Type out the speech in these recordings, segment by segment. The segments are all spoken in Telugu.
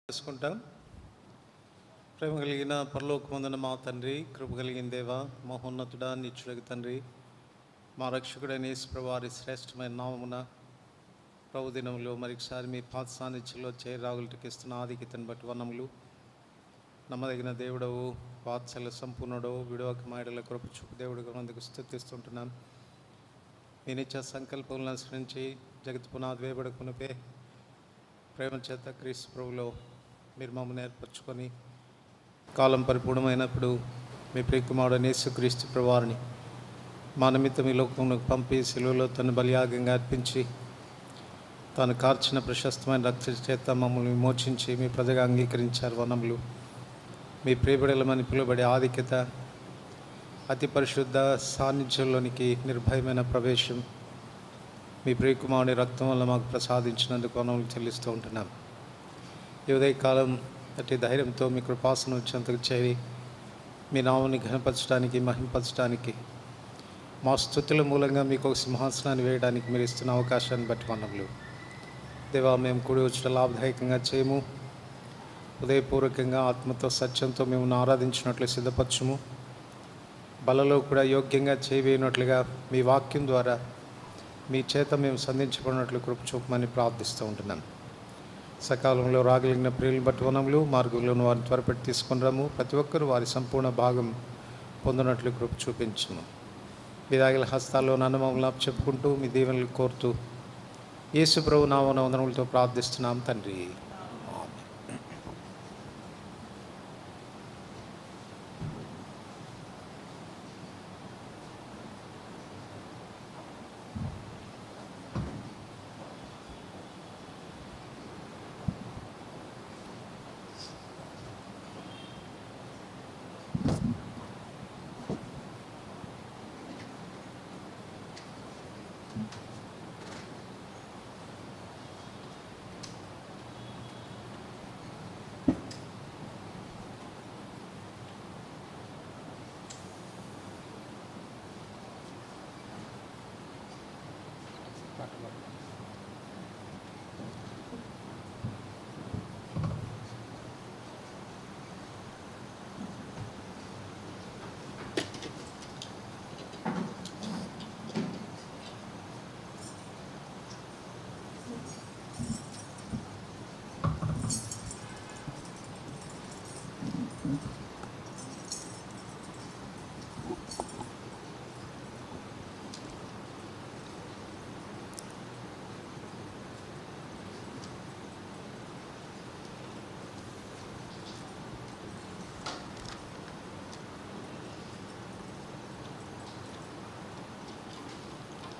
చేసుకుంటాం. ప్రేమ కలిగిన పరలోకమందున మా తండ్రి, కృప కలిగిన దేవ, మహోన్నతుడా, నిత్యుడగు తండ్రి, మా రక్షకుడైన యేసుప్రభువు వారి శ్రేష్టమైన నామమున ప్రభు దినములో మరొకసారి మీ పాద సాన్నిధ్యంలో చేరాగులకి ఇస్తున్న ఆధిక్యతను బట్టి వనములు. నమ్మదగిన దేవుడవు, వాత్సల్య సంపూర్ణుడవు, విడవక మాయడల కృప చూపు దేవుడుగా అందుకు స్తుతిస్తుంటున్నాం. మీ నిత్య సంకల్పములను అనుసరించి జగత్ పునాది వేయబడకునిపే ప్రేమ చేత క్రీస్తు ప్రభులో మీరు మమ్మల్ని ఏర్పరచుకొని కాలం పరిపూర్ణమైనప్పుడు మీ ప్రియకుమారుడైన యేసుక్రీస్తు ప్రభువారిని మా నిమిత్తం ఈ లోకంలోకి పంపి శిలువలో తను బలియాగంగా అర్పించి తాను కార్చిన ప్రశస్తమైన రక్త చేత మమ్మల్ని విమోచించి మీ ప్రజగా అంగీకరించారు. వనములు మీ ప్రియబిడలమని పిలువబడే ఆధిక్యత, అతి పరిశుద్ధ సాన్నిధ్యంలోనికి నిర్భయమైన ప్రవేశం మీ ప్రియకుమారుని రక్తం వల్ల మాకు ప్రసాదించినందుకు వనములు చెల్లిస్తూ ఉంటున్నాం. ఈ ఉదయకాలం అతి ధైర్యంతో మీ కృపాసనం వచ్చేంతకు చేరి మీ నామాన్ని ఘనపరచడానికి, మహింపరచడానికి, మా స్తుతుల మూలంగా మీకు ఒక సింహాసనాన్ని వేయడానికి మీరు ఇస్తున్న అవకాశాన్ని బట్టి వనములు. దేవా, మేము కూడి వచ్చిన లాభదాయకంగా చేయము. ఉదయపూర్వకంగా ఆత్మతో సత్యంతో మేము ఆరాధించినట్లు సిద్ధపరచుము. బలలో కూడా యోగ్యంగా చేయవేయనట్లుగా మీ వాక్యం ద్వారా మీ చేత మేము సంధించబడినట్లు కృప చూపమని ప్రార్థిస్తూ ఉంటున్నాను. సకాలంలో రాగలిగిన ప్రియులను బట్టి వనములు, మార్గంలోని వారిని త్వరపెట్టి తీసుకుని రమ్ము. ప్రతి ఒక్కరూ వారి సంపూర్ణ భాగం పొందినట్లు కృప చూపించము. మీ దాగిల హస్తాల్లో నన్ను మమ్మల్ని చెప్పుకుంటూ మీ దీవెనలు కోరుతూ యేసు ప్రభు నామమున వందనములతో ప్రార్థిస్తున్నాం తండ్రి.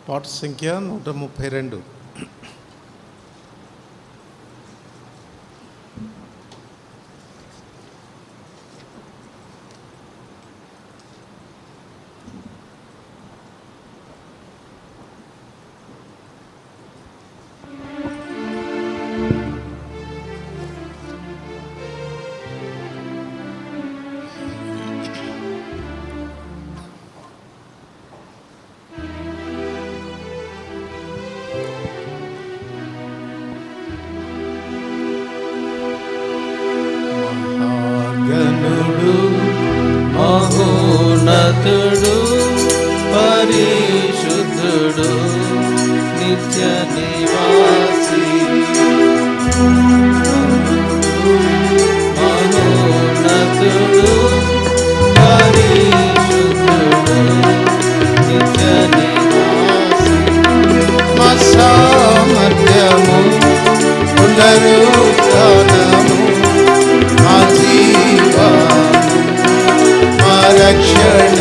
పాట సంఖ్య 132. మహోన్నతుడు, పరిశుద్ధుడు, నిత్య నివాసి. మహోన్నతుడు, పరిశుద్ధుడు, నిత్య నివాసి. మా సామర్థ్యము, పునరుత్థానము, మా జీవము, రక్షణ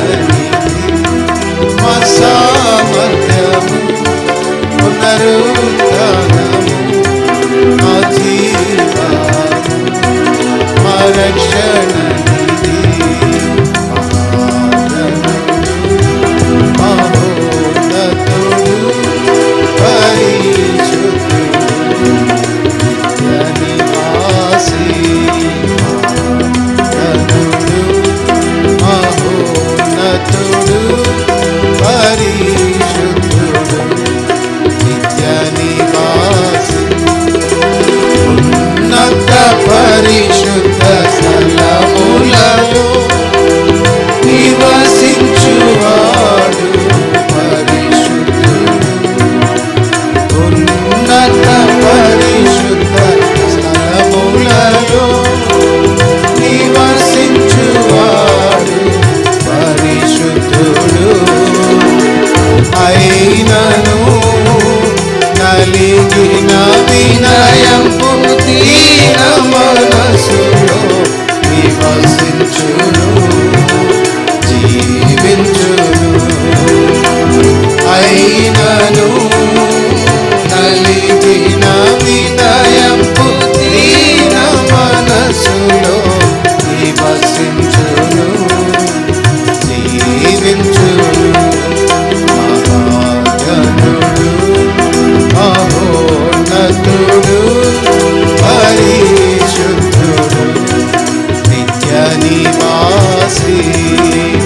పరిశుద్ధులలో నివసించువాడు పరిశుద్ధుడు. అయినను నలిగిన వినయంపు దీన మనసులో నివసించును జీవించును. అయినను నలిగిన వినయంపు దీన మనసులో నివసించును జీవించును. మహాగణుడు మహోన్నతుడు పరిశుద్ధుడు నిత్య నివాసి.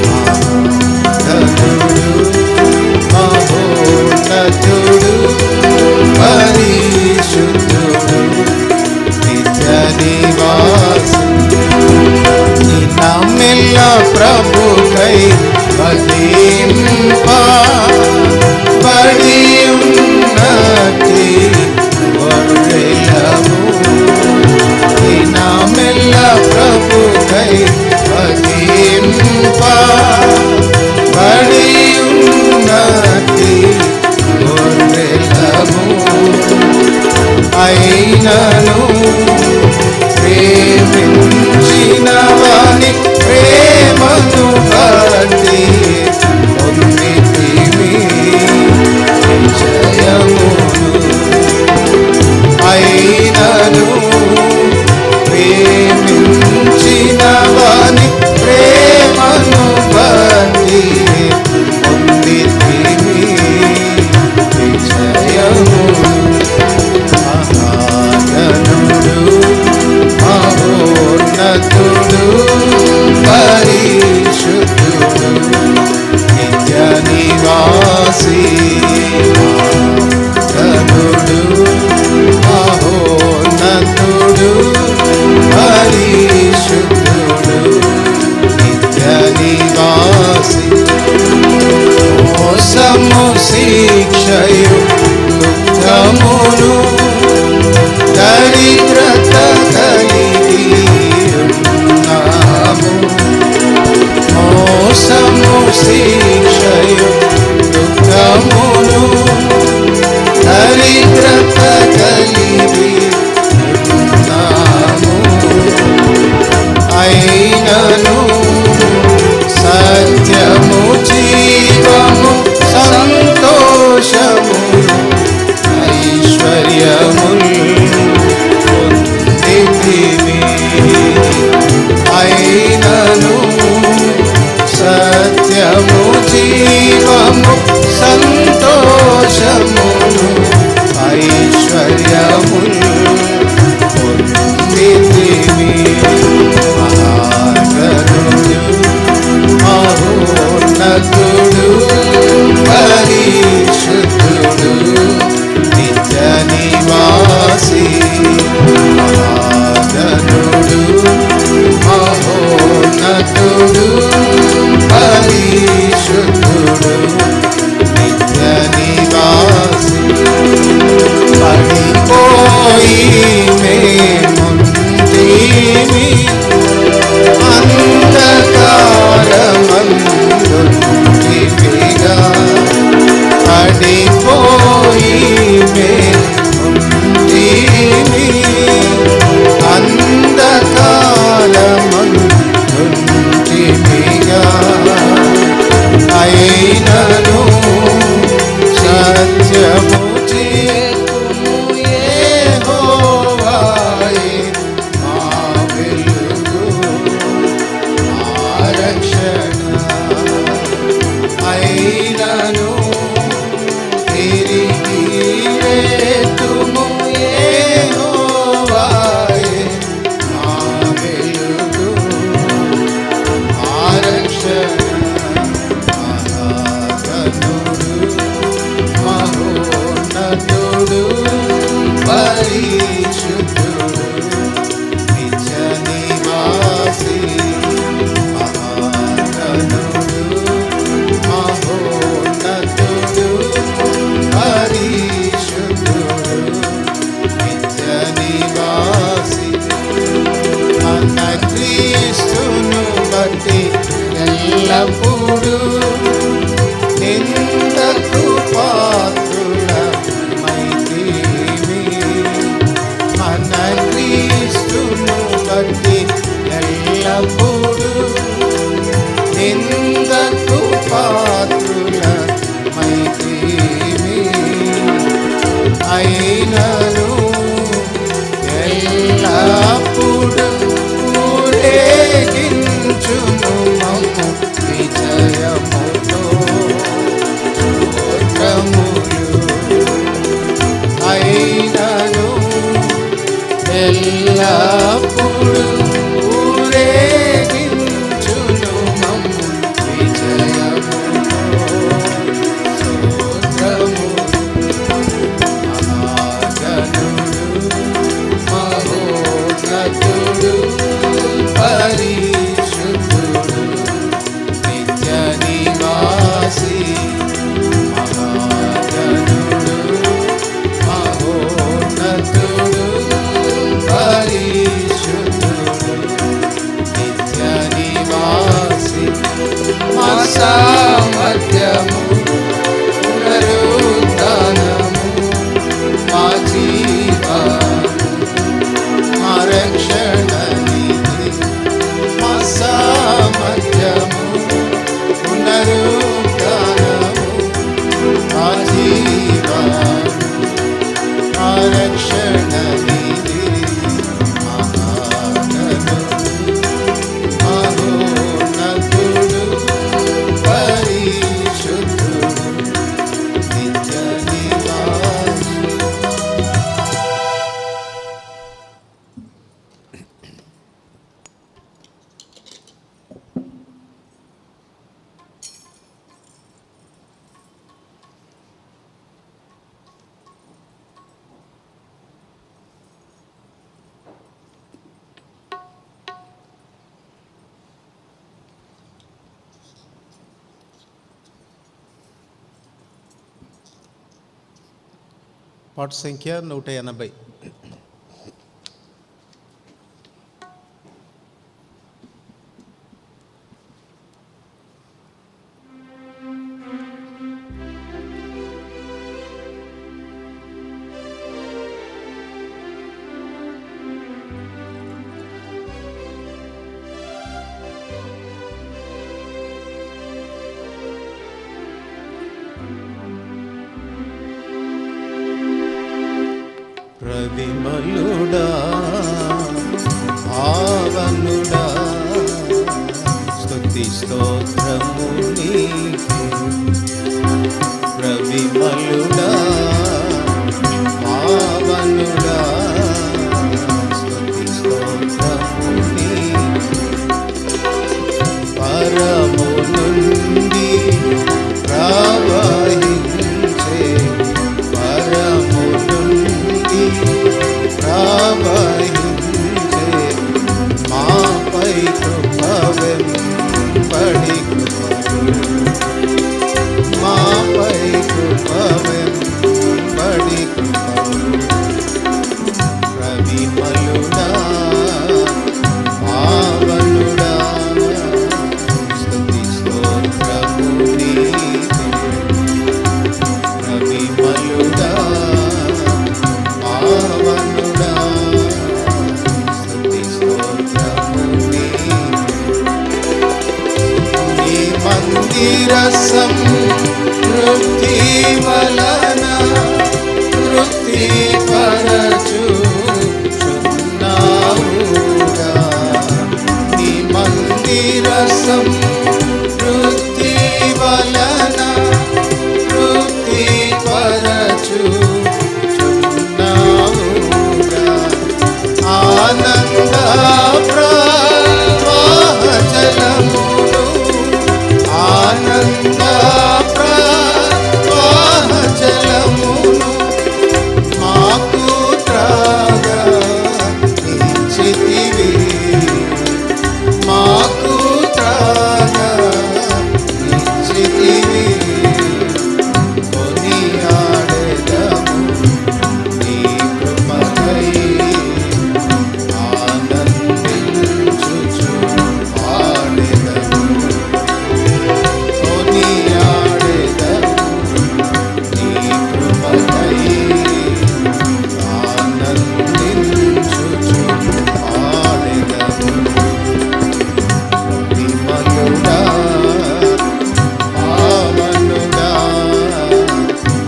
మహాగణుడు మహోన్నతుడు పరిశుద్ధుడు నిత్య నివాసి. నిన్నమెల్ల ప్రభుకై వధింప బడి ఉన్నతి గొర్రెలము. నిన్నమెల్ల ప్రభుకై వధింప బడి ఉన్నతి గొర్రెలము. అయినను ప్రేమించిన వాని ప్రేమను బట్టి పాట సంఖ్య 180. ప్రవిమలుడా పావనుడా స్తుతి స్తోత్రము నీకే. ప్రవిమలుడా పావనుడా స్తుతి స్తోత్రము నీకే. పరము నుండి ప్రవహించే పరము నుండి ప్రవహించే మాపై కృపవెంబడి కృపలు మాపై కృపవెంబడి కృపలు. ప్రవిమలుడా పావనుడా స్తుతి స్తోత్రము నీకే. ప్రవిమలుడా పావనుడా స్తుతి స్తోత్రము నీకే. నీ మందిర సంతృప్తి వలన తృప్తి పరచుచున్నావుగా. నీ మందిర సంతృప్తి వలన తృప్తి పరచుచున్నావుగా. ఆనంద ప్రవాహ జలములు ఆనంద ప్రవాహ జలములు మాకు త్రాగా ఇచ్చితివి. మాకు త్రాగా ఇచ్చితివి. కొనియాడెదము నీ కృపకై ఆనందించుచు పాడెదము. కొనియాడెదము నీ కృపకై ఆనందించుచు పాడెదము. విమలుడా పావనుడా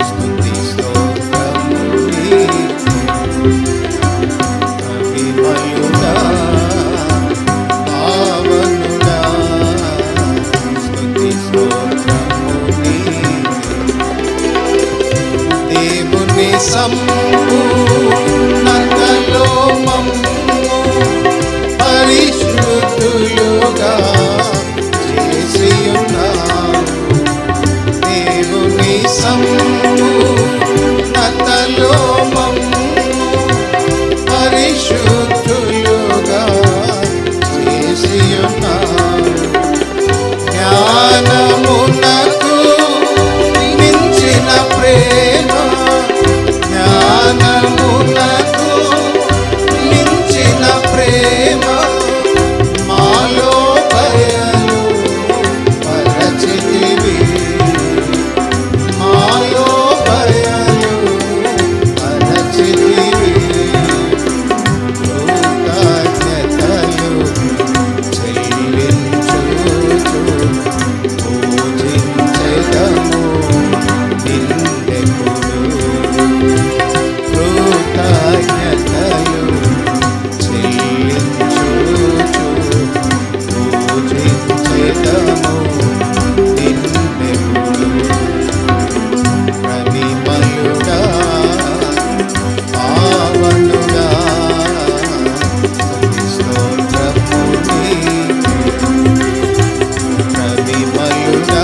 స్తుతి స్తోత్రము నీకే. విమలుడా పావనుడా స్తుతి స్తోత్రము నీకే. దేవుని సంపూర్ణతలో మమ్ము పరిశుద్ధులుగా చేసియున్నావు. దేవుని సంపూర్ణతలో మమ్ము పరిశుద్ధులుగా చేసియున్నావు. జ్ఞానమునకు మించిన ప్రేమ జ్ఞానమునకు మించిన ప్రేమ మాలో బయలు పరచితివి. మాలో బయలు పరచితివి. కృతజ్ఞతలు చెల్లించుచు పూజించెదము నిన్నెప్పుడు. కృతజ్ఞతలు చెల్లించుచు పూజించెదము నిన్నెప్పుడు. ప్రవిమలుడా పావనుడా స్తుతి స్తోత్రము నీకే. ప్రవిమలుడా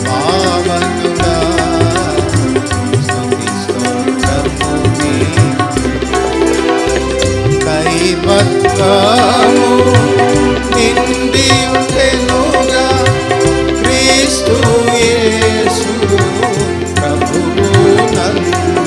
పావనుడా స్తుతి స్తోత్రము నీకే. దైవత్వము నిండి ఉండెనుగా క్రీస్తు యేసు ప్రభువు నందు.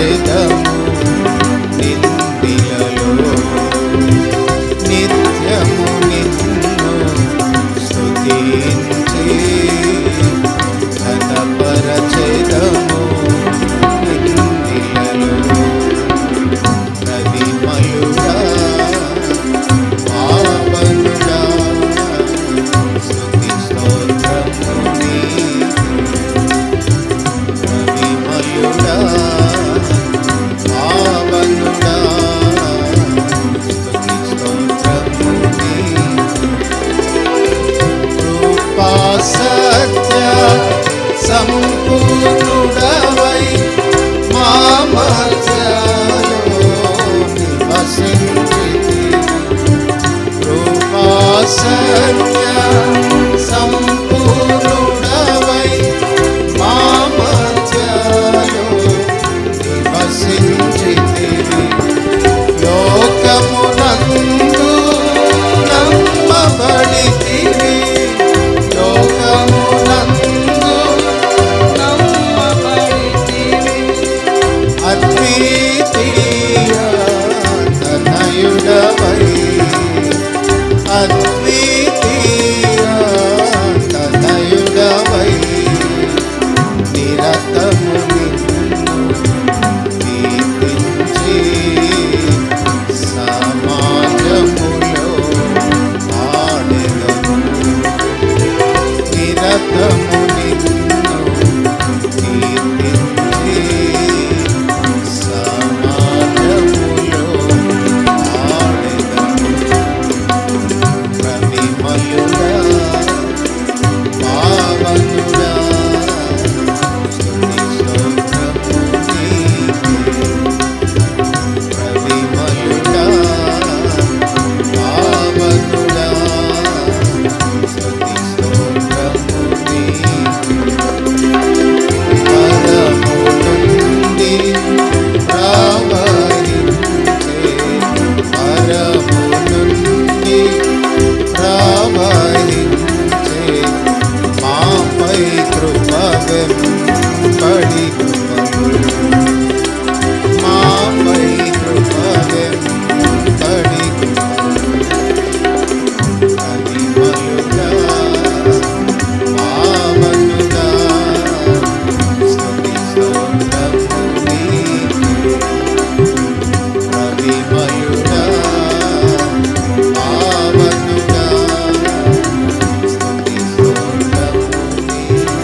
పరచెదము నిందిలలో నిత్యము నిన్ను స్తుతించి ఘనపరచెదము నిందిలలో ప్రతిమలుగా పావనుడా స్తుతి స్తోత్రము ప్రతిమలుగా పావనుడా స్తుతి స్తోత్రము కృపా సత్య సంపూర్ణుడవై మా మధ్యలో నివసించితివి. కృపా సత్య సంపూర్ణుడవై మా మధ్యలో నివసించితివి. లోకమునందు నమ్మబడితివి. లోకమునందు నమ్మబడితివి. అద్వితీయ తనయుడవై అద్వితీయ తనయుడవై నిరతము నిన్ను కీర్తించి సమాజములో పాడెదము. నిరతము నిన్ను కీర్తించి సమాజములో పాడెదము. ప్రతిమలుగా పావనుడా స్తుతి స్తోత్రము నీకే. ప్రతిమలుగా పావనుడా స్తుతి స్తోత్రము నీకే. పరము నుండి ప్రవహించే పరము నుండి ప్రవహించే మాపై కృప వెంబడి కృపలు మాపై కృప వెంబడి ప్రతిమలుగా పావనుడా స్తుతి స్తోత్రము నీకే. ప్రతిమలుగా పావనుడా స్తుతి స్తోత్రము నీకే.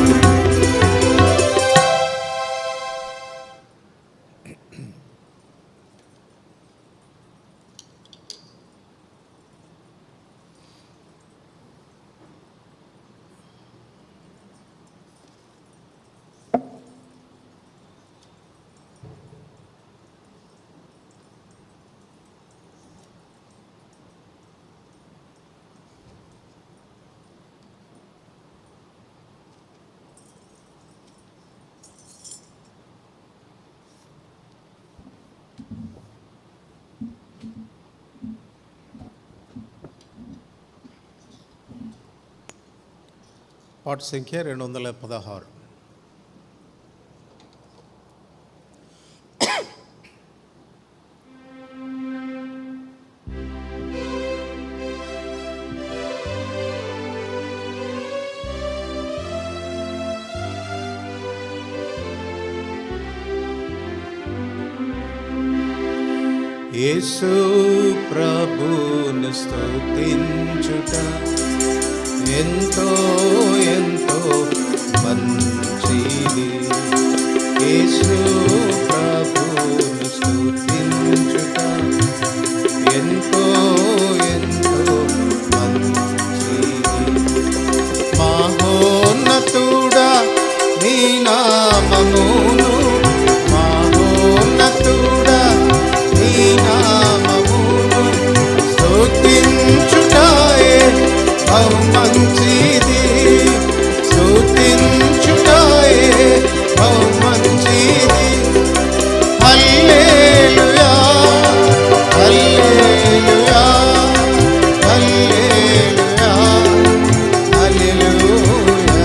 పాట సంఖ్య 216. యేసు ప్రభువును స్తుతించుట ఎంతో ఎంతో మంచిది. యేసు ప్రభువును స్తుతించుట ఎంతో ఎంతో మంచిది. మహోన్నతుడా నీ నామమును మహోన్నతుడా నీ నామమును స్తుతించుటాయే బహు మంచిది. స్తుతించుటాయే బహు మంచిది. హల్లెలూయా హల్లెలూయా హల్లెలూయా హల్లెలూయా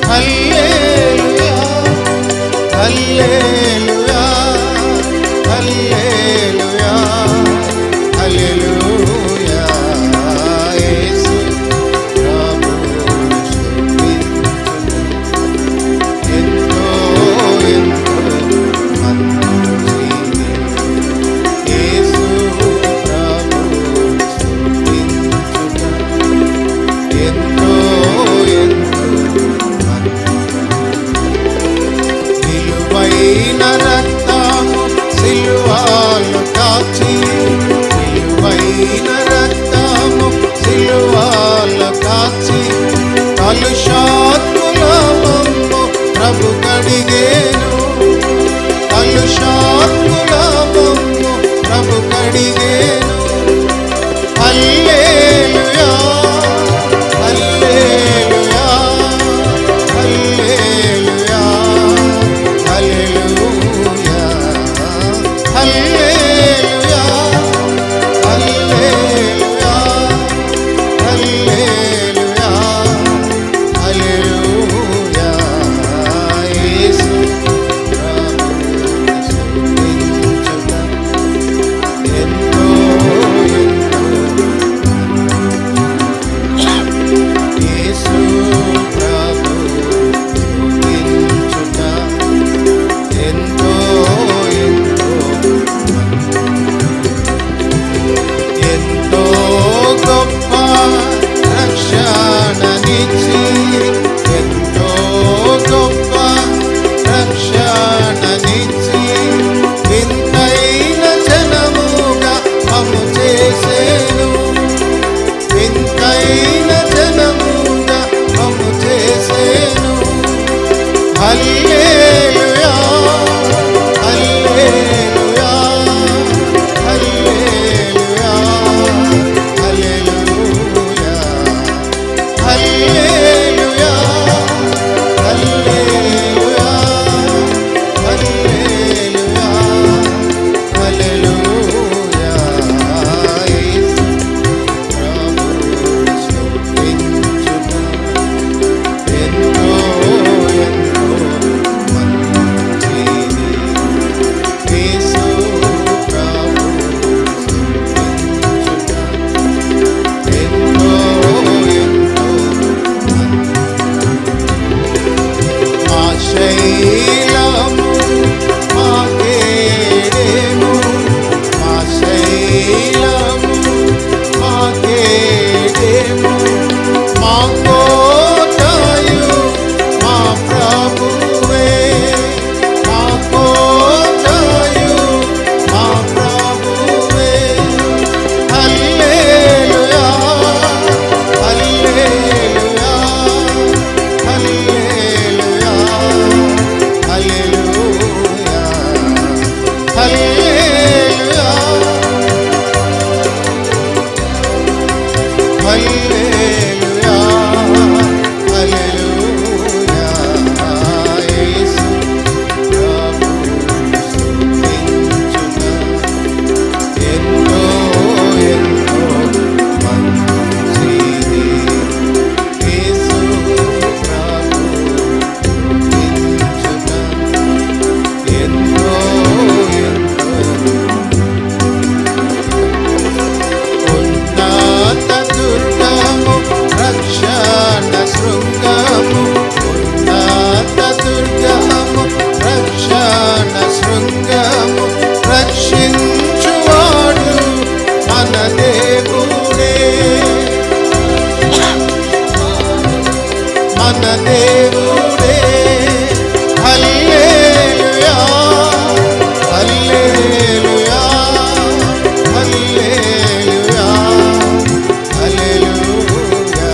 హల్లెలూయా హల్లెలూయా రక్షణనిచ్చి వింతైన జనముగా మమ్ము చేసేను, వింతైన జనముగా మమ్ము చేసేను. హల్లెలూయా హల్లెలూయా హల్లెలూయా హల్లెలూయా హల్లెలూయా హల్లెలూయా హల్లెలూయా హల్లెలూయా. యేసు ప్రభువు స్తుతించుట ఎంతో ఎంతో మంచిది. యేసు ప్రభువు స్తుతించుట ఎంతో ఎంతో మా శైలము మా కేడెము, మా శైలము మా కేడెము, మా కోటయు మా ప్రభువే, మా కోటయు మా ప్రభువే. హల్లెలూయా హల్లెలూయా హల్లెలూయా హల్లెలూయా హల్లెలూయా హల్లెలూయా హల్లెలూయా. యేసు ప్రభువు స్తుతించుట ఎంతో ఎంతో మంచిది. యేసు ప్రభువు స్తుతించుట ఎంతో ఎంతో ఉన్నత దుర్గము రక్షణ శృంగము, ఉన్నత దుర్గము రక్షణ శృంగము, రక్షించువాడు మన దేవుడే, మన దేవుడే. హల్లెలూయా హల్లెలూయా హల్లెలూయా హల్లెలూయా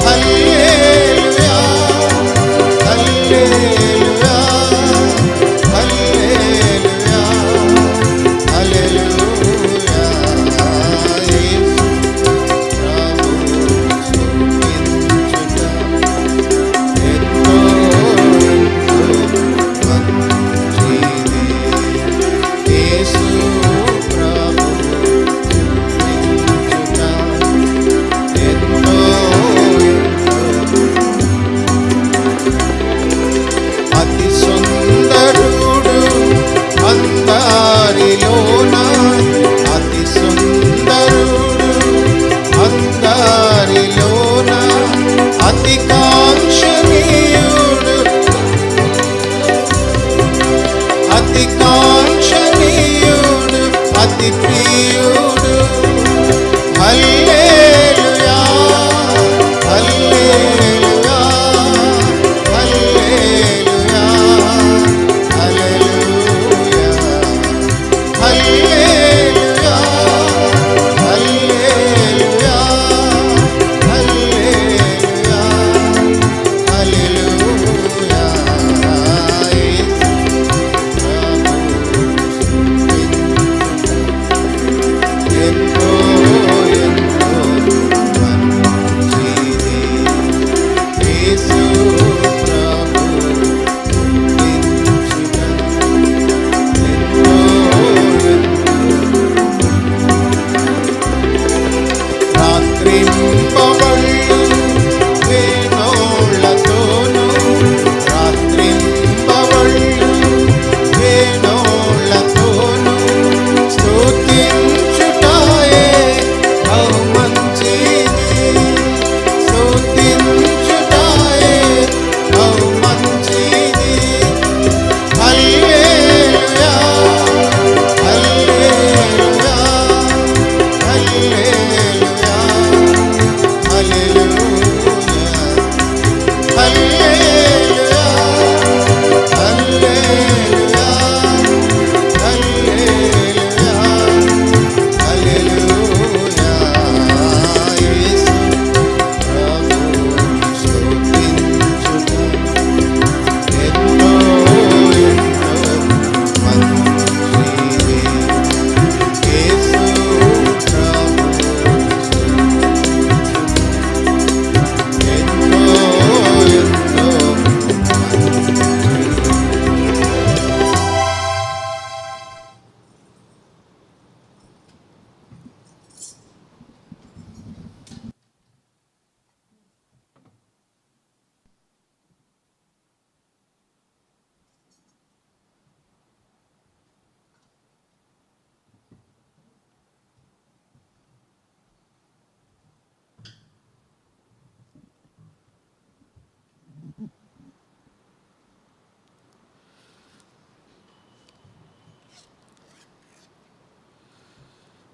హల్లెలూయా హల్లెలూయా హల్లెలూయా హల్లెలూయా. యేసు ప్రభువు స్తుతించుట ఎంతో ఎంతో మంచిది. యేసు ప్రభువు స్తుతించుట ఎంతో ఎంతో. అతి సుందరుడు అందరిలోన, అతి సుందరుడు అందరిలోన, అతి కాంక్షణీయుడు, అతి కాంక్షణీయుడు, అతి ప్రియుడు. హల్లెలూయా హల్లెలూయా హల్లెలూయా హల్లెలూయా హల్లెలూయా హల్లెలూయా హల్లెలూయా హల్లెలూయా. యేసు ప్రభువు స్తుతించుట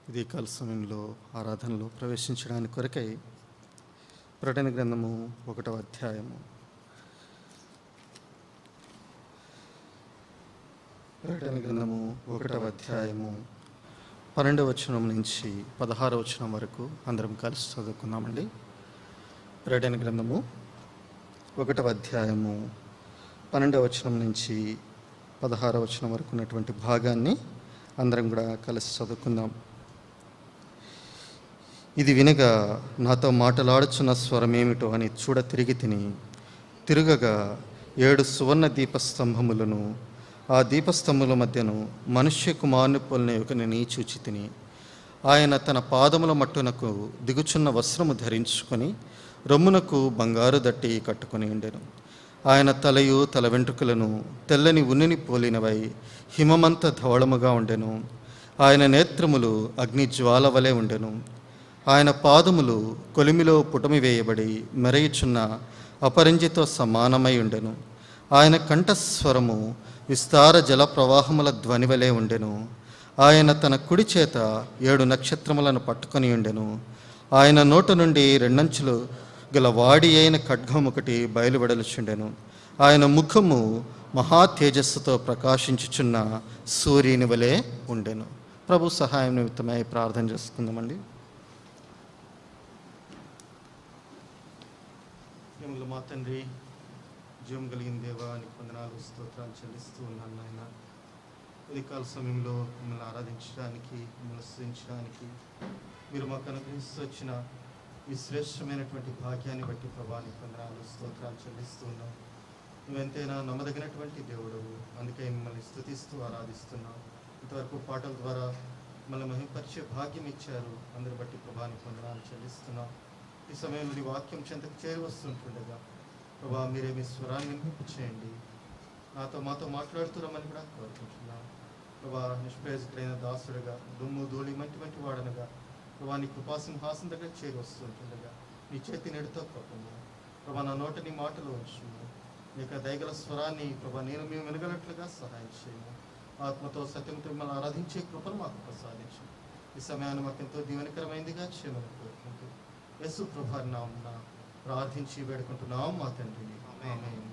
ఇది కాల సమయంలో ఆరాధనలో ప్రవేశించడానికి కొరకై ప్రకటన గ్రంథము 1వ అధ్యాయము ప్రకటన గ్రంథము 1వ అధ్యాయము 12వ వచనం నుంచి 16వ వచనం వరకు అందరం కలిసి చదువుకుందామండి. ప్రకటన గ్రంథము 1వ అధ్యాయము 12వ వచనం నుంచి 16వ వచనం వరకు ఉన్నటువంటి భాగాన్ని అందరం కూడా కలిసి చదువుకుందాం. ఇది వినగా నాతో మాటలాడుచున్న స్వరమేమిటో అని చూడ తిరగగా 7 సువర్ణ దీపస్తంభములను, ఆ దీపస్తంభముల మధ్యను మనుష్య కుమారుని పోలిన ఒకరిని చూచి తిని, ఆయన తన పాదముల మట్టునకు దిగుచున్న వస్త్రము ధరించుకొని రొమ్మునకు బంగారు దట్టి కట్టుకొని ఉండెను. ఆయన తలయు తల వెంట్రుకలను తెల్లని ఉన్నిని పోలినవై హిమమంత ధవళముగా ఉండెను. ఆయన నేత్రములు అగ్ని జ్వాల వలె ఉండెను. ఆయన పాదములు కొలిమిలో పుటమి వేయబడి మెరయుచున్న అపరంజితో సమానమై ఉండెను. ఆయన కంఠస్వరము విస్తార జల ప్రవాహముల ధ్వని వలె ఉండెను. ఆయన తన కుడి చేత 7 నక్షత్రములను పట్టుకొని ఉండెను. ఆయన నోట నుండి 2 అంచులు గల వాడి అయిన ఖడ్గం ఒకటి బయలువెడలుచుండెను. ఆయన ముఖము మహా తేజస్సుతో ప్రకాశించుచున్న సూర్యుని వలె ఉండెను. ప్రభు సహాయం నిమిత్తమై ప్రార్థన చేసుకుందామండి. మా తండ్రి, జీవం కలిగిన దేవా, నీకు వందనాలు, స్తోత్రాలు చెల్లిస్తూ ఉన్నాను నాయన. ఉదయకాల సమయంలో మిమ్మల్ని ఆరాధించడానికి, మిమ్మల్ని స్తుతించడానికి మీరు మాకు అనుగ్రహిస్తూ వచ్చిన ఈ శ్రేష్టమైనటువంటి భాగ్యాన్ని బట్టి ప్రభా నీకు వందనాలు, స్తోత్రాలు చెల్లిస్తూ ఉన్నాం. నువ్వెంతైనా నమ్మదగినటువంటి దేవుడవు, అందుకే మిమ్మల్ని స్తుతిస్తూ ఆరాధిస్తున్నాం. ఇంతవరకు పాటల ద్వారా మిమ్మల్ని మహింపరిచే భాగ్యం ఇచ్చారు, అందరి బట్టి ప్రభా నీకు వందనాలు చెల్లిస్తున్నాం. ఈ సమయంలో నీ వాక్యం చెంతకు చేరి వస్తుంటుండగా ప్రభా మీరే మీ స్వరాన్ని వినిపింపు చేయండి. మాతో మాట్లాడుతున్నామని కూడా కోరుకుంటున్నాను. ప్రభా నిష్ప్రయోజకుడైన దాసుడుగా, దుమ్ము ధూళి మంటి వాడనగా ప్రభా నీ కృపాసింహాసం దగ్గర చేరి వస్తుంటుండగా నీ చేతి నెడుతో కప్పము ప్రభా, నా నోట నీ మాటలు ఉంచు. నీ యొక్క దయగల స్వరాన్ని ప్రభా మేము వినగలట్లుగా సహాయం చేయము. ఆత్మతో సత్యంతో మిమ్మల్ని ఆరాధించే కృపను మాకు ప్రసాదించు. ఈ సమయాన్ని మాకు ఎంతో దీవెనకరమైందిగా చేయమని కోరుకుంటూ యేసు ప్రభు నామమున ప్రార్థించి వేడుకుంటున్నాం మా తండ్రి, ఆమేన్.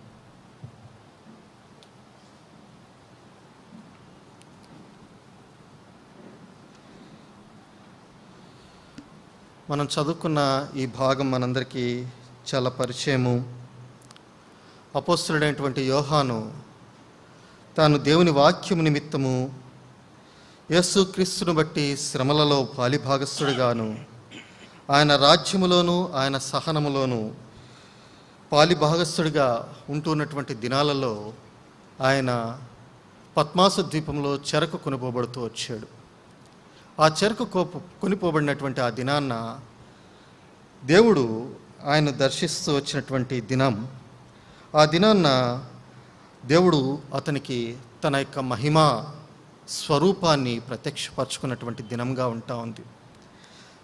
మనం చదువుకున్న ఈ భాగం మనందరికీ చాలా పరిచయము. అపోస్తలుడైనటువంటి యోహాను తాను దేవుని వాక్యము నిమిత్తము యేసుక్రీస్తును బట్టి శ్రమలలో పాలిభాగస్థుడిగాను, ఆయన రాజ్యములోను ఆయన సహనములోను పాలిభాగస్థుడిగా ఉంటున్నటువంటి దినాలలో ఆయన పద్మాసు ద్వీపంలో చెరకు కొనిపోబడుతూ వచ్చాడు. ఆ చెరకు కొనిపోబడినటువంటి ఆ దినాన్న దేవుడు ఆయన దర్శిస్తూ వచ్చినటువంటి దినం. ఆ దినాన్న దేవుడు అతనికి తన యొక్క మహిమా స్వరూపాన్ని ప్రత్యక్షపరచుకున్నటువంటి దినంగా ఉంటా ఉంది.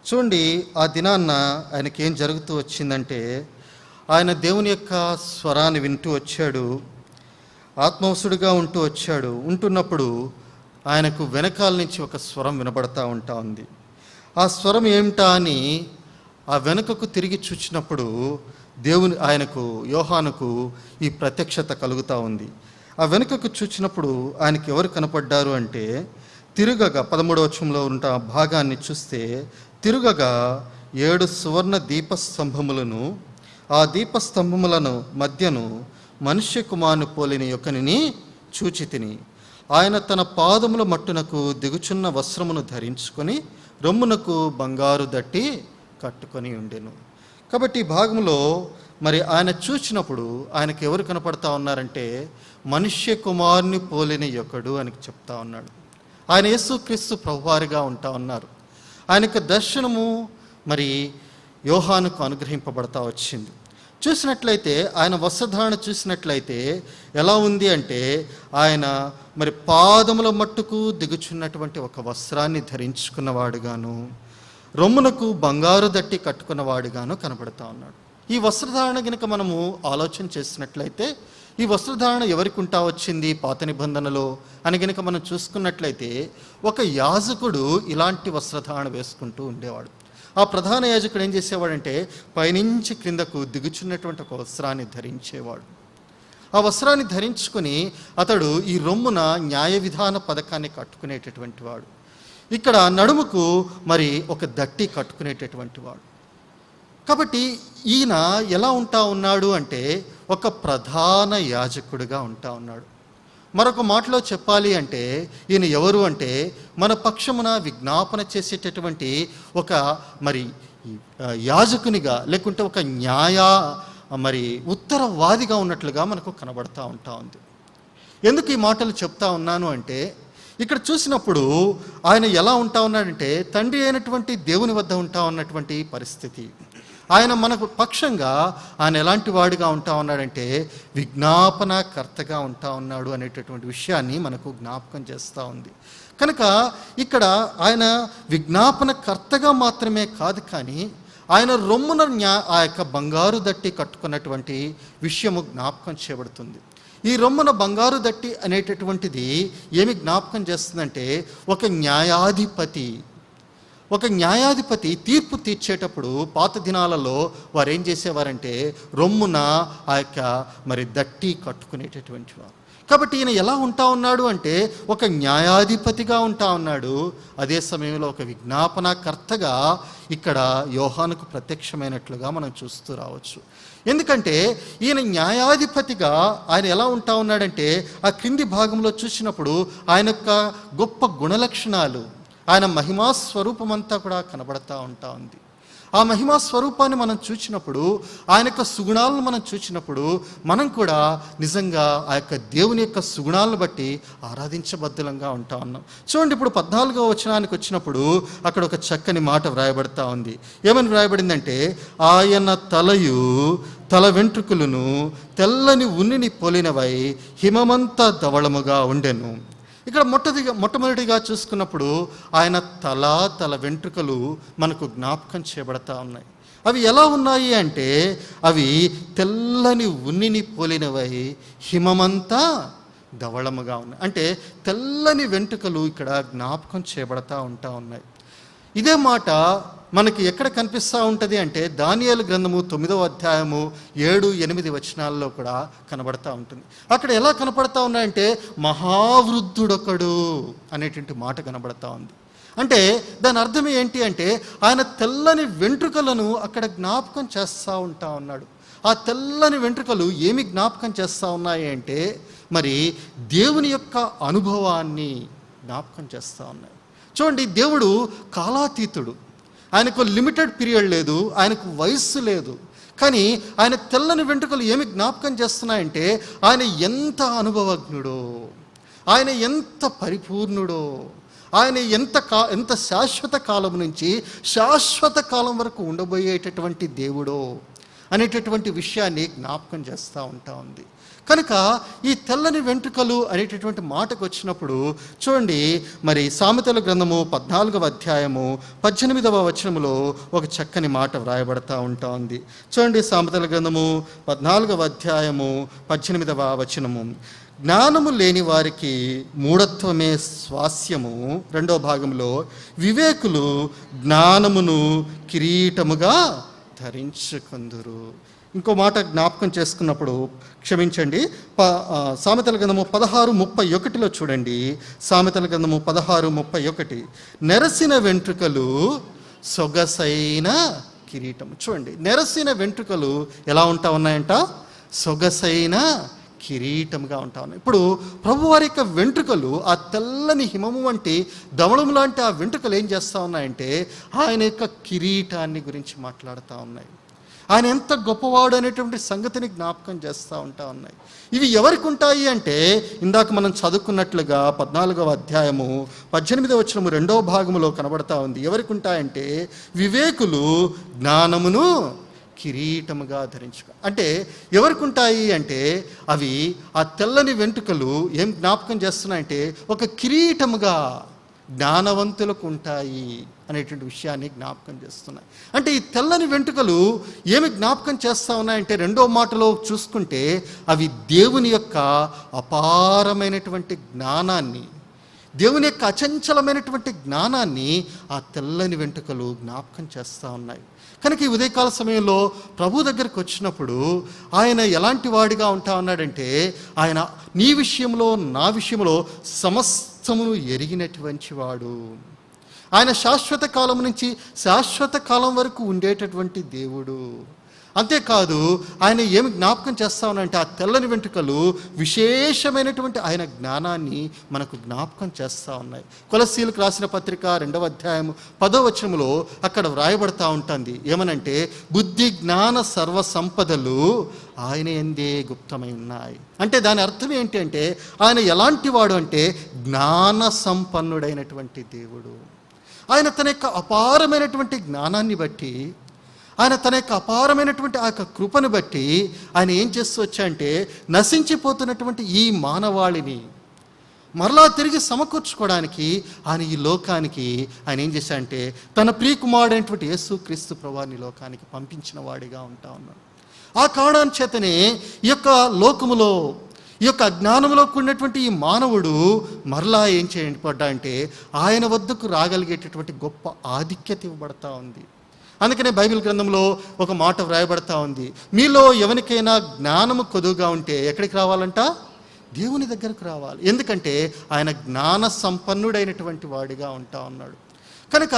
చూడండి, ఆ దినాన్న ఆయనకి ఏం జరుగుతూ వచ్చిందంటే, ఆయన దేవుని యొక్క స్వరాన్ని వింటూ వచ్చాడు, ఆత్మవసుడిగా ఉంటున్నప్పుడు ఆయనకు వెనకాల నుంచి ఒక స్వరం వినబడతా ఉంటా ఉంది. ఆ స్వరం ఏమిటా అని ఆ వెనుకకు తిరిగి చూచినప్పుడు ఆయనకు యోహానుకు ఈ ప్రత్యక్షత కలుగుతూ ఉంది. ఆ వెనుకకు చూచినప్పుడు ఆయనకు ఎవరు కనపడ్డారు అంటే, తిరుగగా 13వ వచనంలో ఉన్న భాగాన్ని చూస్తే, తిరుగగా 7 సువర్ణ దీపస్తంభములను, ఆ దీపస్తంభములను మధ్యను మనుష్య కుమారుని పోలిన యొక్కనిని చూచి తిని, ఆయన తన పాదముల మట్టునకు దిగుచున్న వస్త్రమును ధరించుకొని రొమ్మునకు బంగారు దట్టి కట్టుకొని ఉండెను. కాబట్టి ఈ భాగంలో మరి ఆయన చూసినప్పుడు ఆయనకు ఎవరు కనపడతా ఉన్నారంటే, మనుష్య కుమారుని పోలిన యొక్కడు అని చెప్తా ఉన్నాడు. ఆయన యేసుక్రీస్తు ప్రభువారిగా ఉంటా ఉన్నారు. ఆయనకు దర్శనము మరి యోహానుకు అనుగ్రహింపబడతా వచ్చింది. చూసినట్లయితే ఆయన వస్త్రధారణ చూసినట్లయితే ఎలా ఉంది అంటే, ఆయన మరి పాదముల మట్టుకు దిగుచున్నటువంటి ఒక వస్త్రాన్ని ధరించుకున్నవాడుగాను, రొమ్మునకు బంగారు దట్టి కట్టుకున్నవాడుగాను కనబడతా ఉన్నాడు. ఈ వస్త్రధారణ కనుక మనము ఆలోచన చేసినట్లయితే ఈ వస్త్రధారణ ఎవరికి ఉంటా వచ్చింది పాత నిబంధనలో అని గనుక మనం చూసుకున్నట్లయితే ఒక యాజకుడు ఇలాంటి వస్త్రధారణ వేసుకుంటూ ఉండేవాడు. ఆ ప్రధాన యాజకుడు ఏం చేసేవాడంటే పైనుంచి క్రిందకు దిగుచున్నటువంటి ఒక వస్త్రాన్ని ధరించేవాడు. ఆ వస్త్రాన్ని ధరించుకుని అతడు ఈ రొమ్మున న్యాయ విధాన పథకాన్ని కట్టుకునేటటువంటి వాడు. ఇక్కడ నడుముకు మరి ఒక దట్టి కట్టుకునేటటువంటి వాడు. కాబట్టి ఈయన ఎలా ఉంటా ఉన్నాడు అంటే ఒక ప్రధాన యాజకుడిగా ఉంటా ఉన్నాడు. మరొక మాటలో చెప్పాలి అంటే ఈయన ఎవరు అంటే మన పక్షమున విజ్ఞాపన చేసేటటువంటి ఒక మరి యాజకునిగా లేకుంటే ఒక మరి ఉత్తరవాదిగా ఉన్నట్లుగా మనకు కనబడతా ఉంటా ఉంది. ఎందుకు ఈ మాటలు చెప్తా ఉన్నాను అంటే ఇక్కడ చూసినప్పుడు ఆయన ఎలా ఉంటా ఉన్నాడంటే తండ్రి అయినటువంటి దేవుని వద్ద ఉంటా ఉన్నటువంటి పరిస్థితి. ఆయన మనకు పక్షంగా ఆయన ఎలాంటి వాడిగా ఉంటా ఉన్నాడంటే విజ్ఞాపనకర్తగా ఉంటా ఉన్నాడు అనేటటువంటి విషయాన్ని మనకు జ్ఞాపకం చేస్తూ ఉంది. కనుక ఇక్కడ ఆయన విజ్ఞాపనకర్తగా మాత్రమే కాదు, కానీ ఆయన రొమ్మున ఆ యొక్క బంగారు దట్టి కట్టుకున్నటువంటి విషయము జ్ఞాపకం చేయబడుతుంది. ఈ రొమ్మున బంగారు దట్టి అనేటటువంటిది ఏమి జ్ఞాపకం చేస్తుందంటే ఒక న్యాయాధిపతి తీర్పు తీర్చేటప్పుడు పాత దినాలలో వారు ఏం చేసేవారంటే రొమ్మున ఆ యొక్క మరి దట్టి కట్టుకునేటటువంటి వారు. కాబట్టి ఈయన ఎలా ఉంటా ఉన్నాడు అంటే ఒక న్యాయాధిపతిగా ఉంటా ఉన్నాడు, అదే సమయంలో ఒక విజ్ఞాపనకర్తగా ఇక్కడ యోహానుకు ప్రత్యక్షమైనట్లుగా మనం చూస్తూ రావచ్చు. ఎందుకంటే ఈయన న్యాయాధిపతిగా ఆయన ఎలా ఉంటా ఉన్నాడంటే ఆ క్రింది భాగంలో చూసినప్పుడు ఆయన యొక్క గొప్ప గుణలక్షణాలు, ఆయన మహిమా స్వరూపమంతా కూడా కనబడతా ఉంటా ఉంది. ఆ మహిమా స్వరూపాన్ని మనం చూసినప్పుడు, ఆయన యొక్క సుగుణాలను మనం చూసినప్పుడు మనం కూడా నిజంగా ఆ యొక్క దేవుని యొక్క సుగుణాలను బట్టి ఆరాధించబద్ధులంగా ఉంటా ఉన్నాం. చూడండి, ఇప్పుడు 14వ వచనానికి వచ్చినప్పుడు అక్కడ ఒక చక్కని మాట వ్రాయబడతా ఉంది. ఏమని వ్రాయబడిందంటే ఆయన తల వెంట్రుకలను తెల్లని ఉన్నిని పోలినవై హిమమంతా ధవళముగా ఉండెను. ఇక్కడ మొట్టమొదటిగా చూసుకున్నప్పుడు ఆయన తల వెంట్రుకలు మనకు జ్ఞాపకం చేయబడతా ఉన్నాయి. అవి ఎలా ఉన్నాయి అంటే అవి తెల్లని ఉన్నిని పోలినవై హిమమంతా ధవళముగా ఉన్నాయి. అంటే తెల్లని వెంట్రుకలు ఇక్కడ జ్ఞాపకం చేయబడతా ఉంటా ఉన్నాయి. ఇదే మాట మనకి ఎక్కడ కనిపిస్తూ ఉంటుంది అంటే దానియేలు గ్రంథము 9వ అధ్యాయము 7-8 వచనాల్లో కూడా కనబడతా ఉంటుంది. అక్కడ ఎలా కనపడతా ఉన్నాయంటే మహావృద్ధుడొకడు అనేటువంటి మాట కనబడతా ఉంది. అంటే దాని అర్థం ఏంటి అంటే ఆయన తెల్లని వెంట్రుకలను అక్కడ జ్ఞాపకం చేస్తూ ఉంటా ఉన్నాడు. ఆ తెల్లని వెంట్రుకలు ఏమి జ్ఞాపకం చేస్తూ ఉన్నాయి అంటే మరి దేవుని యొక్క అనుభవాన్ని జ్ఞాపకం చేస్తూ ఉన్నాయి. చూడండి, దేవుడు కాలాతీతుడు, ఆయనకు లిమిటెడ్ పీరియడ్ లేదు, ఆయనకు వయస్సు లేదు. కానీ ఆయన తెల్లని వెంట్రుకలు ఏమి జ్ఞాపకం చేస్తున్నాయంటే ఆయన ఎంత అనుభవజ్ఞుడో, ఆయన ఎంత పరిపూర్ణుడో, ఆయన ఎంత శాశ్వత కాలం నుంచి శాశ్వత కాలం వరకు ఉండబోయేటటువంటి దేవుడో అనేటటువంటి విషయాన్ని జ్ఞాపకం చేస్తూ ఉంటా ఉంది. కనుక ఈ తెల్లని వెంట్రుకలు అనేటటువంటి మాటకు వచ్చినప్పుడు చూడండి, మరి సామెతల గ్రంథము 14వ అధ్యాయము 18వ వచనములో ఒక చక్కని మాట వ్రాయబడతా ఉంటా ఉంది. చూడండి, సామెతల గ్రంథము 14వ అధ్యాయము 18వ వచనము. జ్ఞానము లేని వారికి మూఢత్వమే స్వాస్యము. 2వ భాగంలో వివేకులు జ్ఞానమును కిరీటముగా ధరించుకుందురు. ఇంకో మాట జ్ఞాపకం చేసుకున్నప్పుడు క్షమించండి, సామెతల గ్రంథము 16:31 చూడండి. సామెతల గ్రంథము 16:31 నెరసిన వెంట్రుకలు సొగసైన కిరీటం. చూడండి, నెరసిన వెంట్రుకలు ఎలా ఉంటా ఉన్నాయంట? సొగసైన కిరీటంగా ఉంటా ఉన్నాయి. ఇప్పుడు ప్రభువారి యొక్క వెంట్రుకలు ఆ తెల్లని హిమము వంటి ధవళము లాంటి ఆ వెంట్రుకలు ఏం చేస్తూ ఉన్నాయంటే ఆయన యొక్క కిరీటాన్ని గురించి మాట్లాడుతూ ఉన్నాయి. ఆయన ఎంత గొప్పవాడు అనేటువంటి సంగతిని జ్ఞాపకం చేస్తూ ఉంటా ఉన్నాయి. ఇవి ఎవరికి ఉంటాయి అంటే ఇందాక మనం చదువుకున్నట్లుగా 14వ అధ్యాయము 18వ వచనము 2వ భాగములో కనబడతా ఉంది. ఎవరికి ఉంటాయంటే వివేకులు జ్ఞానమును కిరీటముగా ధరించుకో. అంటే ఎవరికి ఉంటాయి అంటే అవి ఆ తెల్లని వెంట్రుకలు ఏం జ్ఞాపకం చేస్తున్నాయంటే ఒక కిరీటముగా జ్ఞానవంతులకు ఉంటాయి అనేటువంటి విషయాన్ని జ్ఞాపకం చేస్తున్నాయి. అంటే ఈ తెల్లని వెంట్రుకలు ఏమి జ్ఞాపకం చేస్తూ ఉన్నాయంటే, రెండో మాటలో చూసుకుంటే అవి దేవుని యొక్క అపారమైనటువంటి జ్ఞానాన్ని, దేవుని యొక్క అచంచలమైనటువంటి జ్ఞానాన్ని ఆ తెల్లని వెంట్రుకలు జ్ఞాపకం చేస్తూ ఉన్నాయి. కనుక ఈ ఉదయకాల సమయంలో ప్రభు దగ్గరికి వచ్చినప్పుడు ఆయన ఎలాంటి వాడిగా ఉంటా ఉన్నాడంటే, ఆయన నీ విషయంలో నా విషయంలో సమస్తమును ఎరిగినటువంటి వాడు. ఆయన శాశ్వత కాలం నుంచి శాశ్వత కాలం వరకు ఉండేటటువంటి దేవుడు. అంతేకాదు, ఆయన ఏమి జ్ఞాపకం చేస్తా ఉన్నాయంటే, ఆ తెల్లని వెంట్రుకలు విశేషమైనటువంటి ఆయన జ్ఞానాన్ని మనకు జ్ఞాపకం చేస్తూ ఉన్నాయి. కొలస్సీలకు రాసిన పత్రిక 2వ అధ్యాయం 10వ వచనంలో అక్కడ వ్రాయబడతా ఉంటుంది. ఏమనంటే, బుద్ధి జ్ఞాన సర్వ సంపదలు ఆయన యందే గుప్తమై ఉన్నాయి. అంటే దాని అర్థం ఏంటి అంటే, ఆయన ఎలాంటి వాడు అంటే జ్ఞాన సంపన్నుడైనటువంటి దేవుడు. ఆయన తన యొక్క అపారమైనటువంటి జ్ఞానాన్ని బట్టి, ఆయన తన యొక్క అపారమైనటువంటి ఆ యొక్క కృపను బట్టి ఆయన ఏం చేస్తూ వచ్చాయంటే, నశించిపోతున్నటువంటి ఈ మానవాళిని మరలా తిరిగి సమకూర్చుకోవడానికి ఆయన ఈ లోకానికి ఆయన ఏం చేశాడంటే, తన ప్రియకుమారుడైనటువంటి యేసుక్రీస్తు ప్రభువుని లోకానికి పంపించిన వాడిగా ఉంటా ఉన్నాడు. ఆ కారణం చేతనే ఈ యొక్క లోకములో, ఈ యొక్క అజ్ఞానంలో కూడినటువంటి ఈ మానవుడు మరలా ఏం చేయబడ్డా అంటే, ఆయన వద్దకు రాగలిగేటటువంటి గొప్ప ఆధిక్యత ఇవ్వబడతా ఉంది. అందుకనే బైబిల్ గ్రంథంలో ఒక మాట వ్రాయబడతా ఉంది, మీలో ఎవరికైనా జ్ఞానము కొదువుగా ఉంటే ఎక్కడికి రావాలంట? దేవుని దగ్గరకు రావాలి. ఎందుకంటే ఆయన జ్ఞాన సంపన్నుడైనటువంటి వాడిగా ఉంటా ఉన్నాడు. కనుక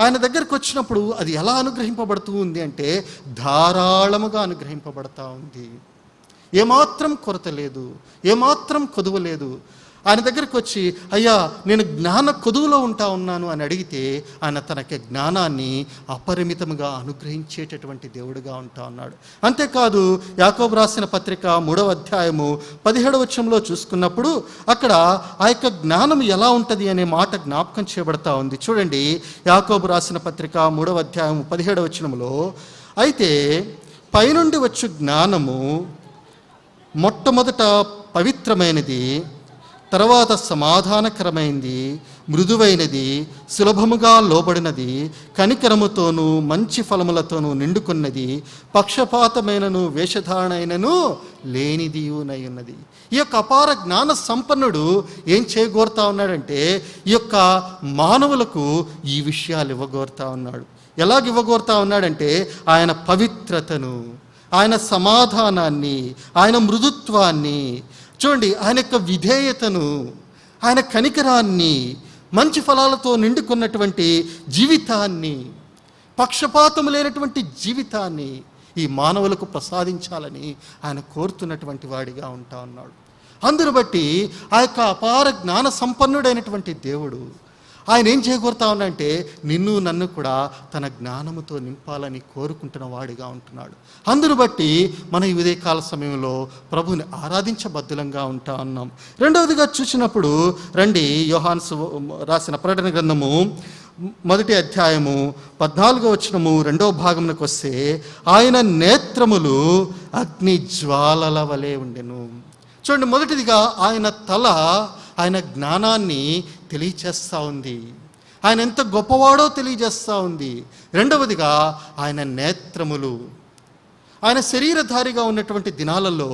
ఆయన దగ్గరకు వచ్చినప్పుడు అది ఎలా అనుగ్రహింపబడుతూ ఉంది అంటే, ధారాళముగా అనుగ్రహింపబడతా ఉంది. ఏమాత్రం కొరత లేదు, ఏమాత్రం కొదువ లేదు. ఆయన దగ్గరికి వచ్చి, అయ్యా నేను జ్ఞాన కొదువులో ఉంటా ఉన్నాను అని అడిగితే, ఆయన తనకి జ్ఞానాన్ని అపరిమితముగా అనుగ్రహించేటటువంటి దేవుడుగా ఉంటా ఉన్నాడు. అంతేకాదు, యాకోబు రాసిన పత్రిక 3వ అధ్యాయము 17వ వచనంలో చూసుకున్నప్పుడు అక్కడ ఆ యొక్క జ్ఞానం ఎలా ఉంటుంది అనే మాట జ్ఞాపకం చేయబడతా ఉంది. చూడండి, యాకోబు రాసిన పత్రిక 3వ అధ్యాయం 17వ వచనంలో, అయితే పైనుండి వచ్చు జ్ఞానము మొట్టమొదట పవిత్రమైనది, తర్వాత సమాధానకరమైనది, మృదువైనది, సులభముగా లోబడినది, కనికరముతోనూ మంచి ఫలములతోనూ నిండుకున్నది, పక్షపాతమైనను వేషధారణైనను లేనిదియునై ఉన్నది. ఈ యొక్క అపార జ్ఞాన సంపన్నుడు ఏం చేయగోరుతా ఉన్నాడంటే, ఈ యొక్క మానవులకు ఈ విషయాలు ఇవ్వగోరుతా ఉన్నాడు. ఎలాగ ఇవ్వగోరుతా ఉన్నాడంటే, ఆయన పవిత్రతను, ఆయన సమాధానాన్ని, ఆయన మృదుత్వాన్ని, చూడండి ఆయన యొక్క విధేయతను, ఆయన కనికరాన్ని, మంచి ఫలాలతో నిండుకున్నటువంటి జీవితాన్ని, పక్షపాతం లేనటువంటి జీవితాన్ని ఈ మానవులకు ప్రసాదించాలని ఆయన కోరుతున్నటువంటి వాడిగా ఉంటా ఉన్నాడు. అందును బట్టి ఆ యొక్క అపార జ్ఞాన సంపన్నుడైనటువంటి దేవుడు ఆయన ఏం చేయగోరుతా ఉన్నాడంటే, నిన్ను నన్ను కూడా తన జ్ఞానముతో నింపాలని కోరుకుంటున్న వాడిగా ఉంటున్నాడు. అందును బట్టి మన ఈ ఉదయకాల సమయంలో ప్రభుని ఆరాధించబద్దులంగా ఉంటా ఉన్నాం. రెండవదిగా చూసినప్పుడు రండి, యోహాను రాసిన ప్రకటన గ్రంథము 1వ అధ్యాయము 14వ వచనము 2వ భాగమునకు వస్తే, ఆయన నేత్రములు అగ్ని జ్వాలల వలె ఉండెను. చూడండి, మొదటిదిగా ఆయన తల ఆయన జ్ఞానాన్ని తెలియచేస్తూ ఉంది, ఆయన ఎంత గొప్పవాడో తెలియజేస్తూ ఉంది. రెండవదిగా ఆయన నేత్రములు, ఆయన శరీరధారిగా ఉన్నటువంటి దినాలలో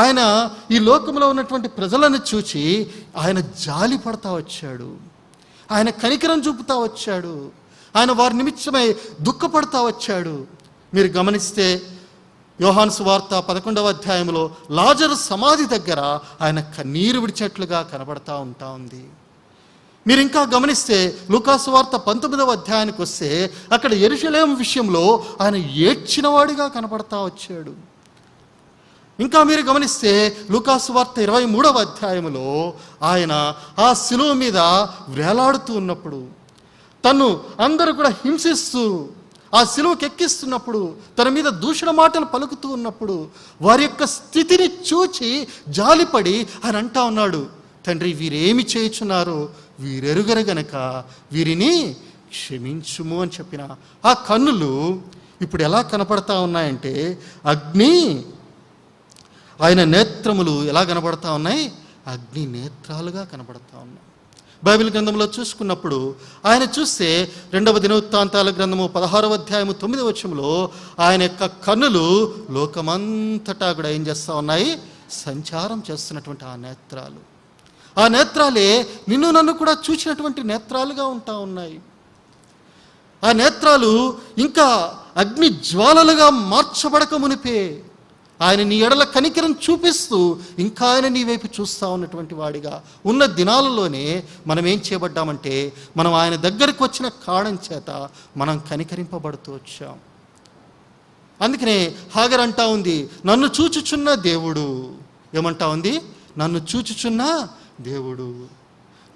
ఆయన ఈ లోకంలో ఉన్నటువంటి ప్రజలను చూచి ఆయన జాలి పడతా వచ్చాడు, ఆయన కనికరం చూపుతా వచ్చాడు, ఆయన వారి నిమిత్తమై దుఃఖపడతా వచ్చాడు. మీరు గమనిస్తే యోహాను సువార్త 11వ అధ్యాయంలో లాజరు సమాధి దగ్గర ఆయన కన్నీరు విడిచేట్లుగా కనబడతా ఉంటా ఉంది. మీరు ఇంకా గమనిస్తే లూకాసు వార్త 19వ అధ్యాయానికి వస్తే అక్కడ యెరూషలేము విషయంలో ఆయన ఏడ్చినవాడిగా కనబడతా వచ్చాడు. ఇంకా మీరు గమనిస్తే లూకాసు వార్త 23వ అధ్యాయంలో ఆయన ఆ శిలువ మీద వేలాడుతూ ఉన్నప్పుడు, తను అందరూ కూడా హింసిస్తూ ఆ శిలువకు ఎక్కిస్తున్నప్పుడు, తన మీద దూషణ మాటలు పలుకుతూ ఉన్నప్పుడు వారి యొక్క స్థితిని చూచి జాలిపడి ఆయన అంటా ఉన్నాడు, తండ్రి వీరేమి చేయుచున్నారో వీరెరుగరు గనక వీరిని క్షమించుము అని చెప్పిన ఆ కన్నులు ఇప్పుడు ఎలా కనపడతా ఉన్నాయంటే, అగ్ని, ఆయన నేత్రములు ఎలా కనబడతా ఉన్నాయి? అగ్ని నేత్రాలుగా కనబడతా ఉన్నాయి. బైబిల్ గ్రంథంలో చూసుకున్నప్పుడు ఆయన చూస్తే 2వ దినవృత్తాంతాల గ్రంథము 16వ అధ్యాయము 9వ వచనంలో ఆయన యొక్క కన్నులు లోకమంతటా కూడా ఏం చేస్తూ ఉన్నాయి? సంచారం చేస్తున్నటువంటి ఆ నేత్రాలే నిన్ను నన్ను కూడా చూసినటువంటి నేత్రాలుగా ఉంటా ఉన్నాయి. ఆ నేత్రాలు ఇంకా అగ్ని జ్వాలలుగా మార్చబడక మునిపే ఆయన నీ ఎడల కనికరం చూపిస్తూ ఇంకా ఆయన నీ వైపు చూస్తూ ఉన్నటువంటి వాడిగా ఉన్న దినాలలోనే మనం ఏం చేయబడ్డామంటే, మనం ఆయన దగ్గరికి వచ్చిన కారణం చేత మనం కనికరింపబడుతూ వచ్చాం. అందుకనే హాగర్ అంటా ఉంది, నన్ను చూచుచున్న దేవుడు. ఏమంటా ఉంది? నన్ను చూచుచున్న దేవుడు.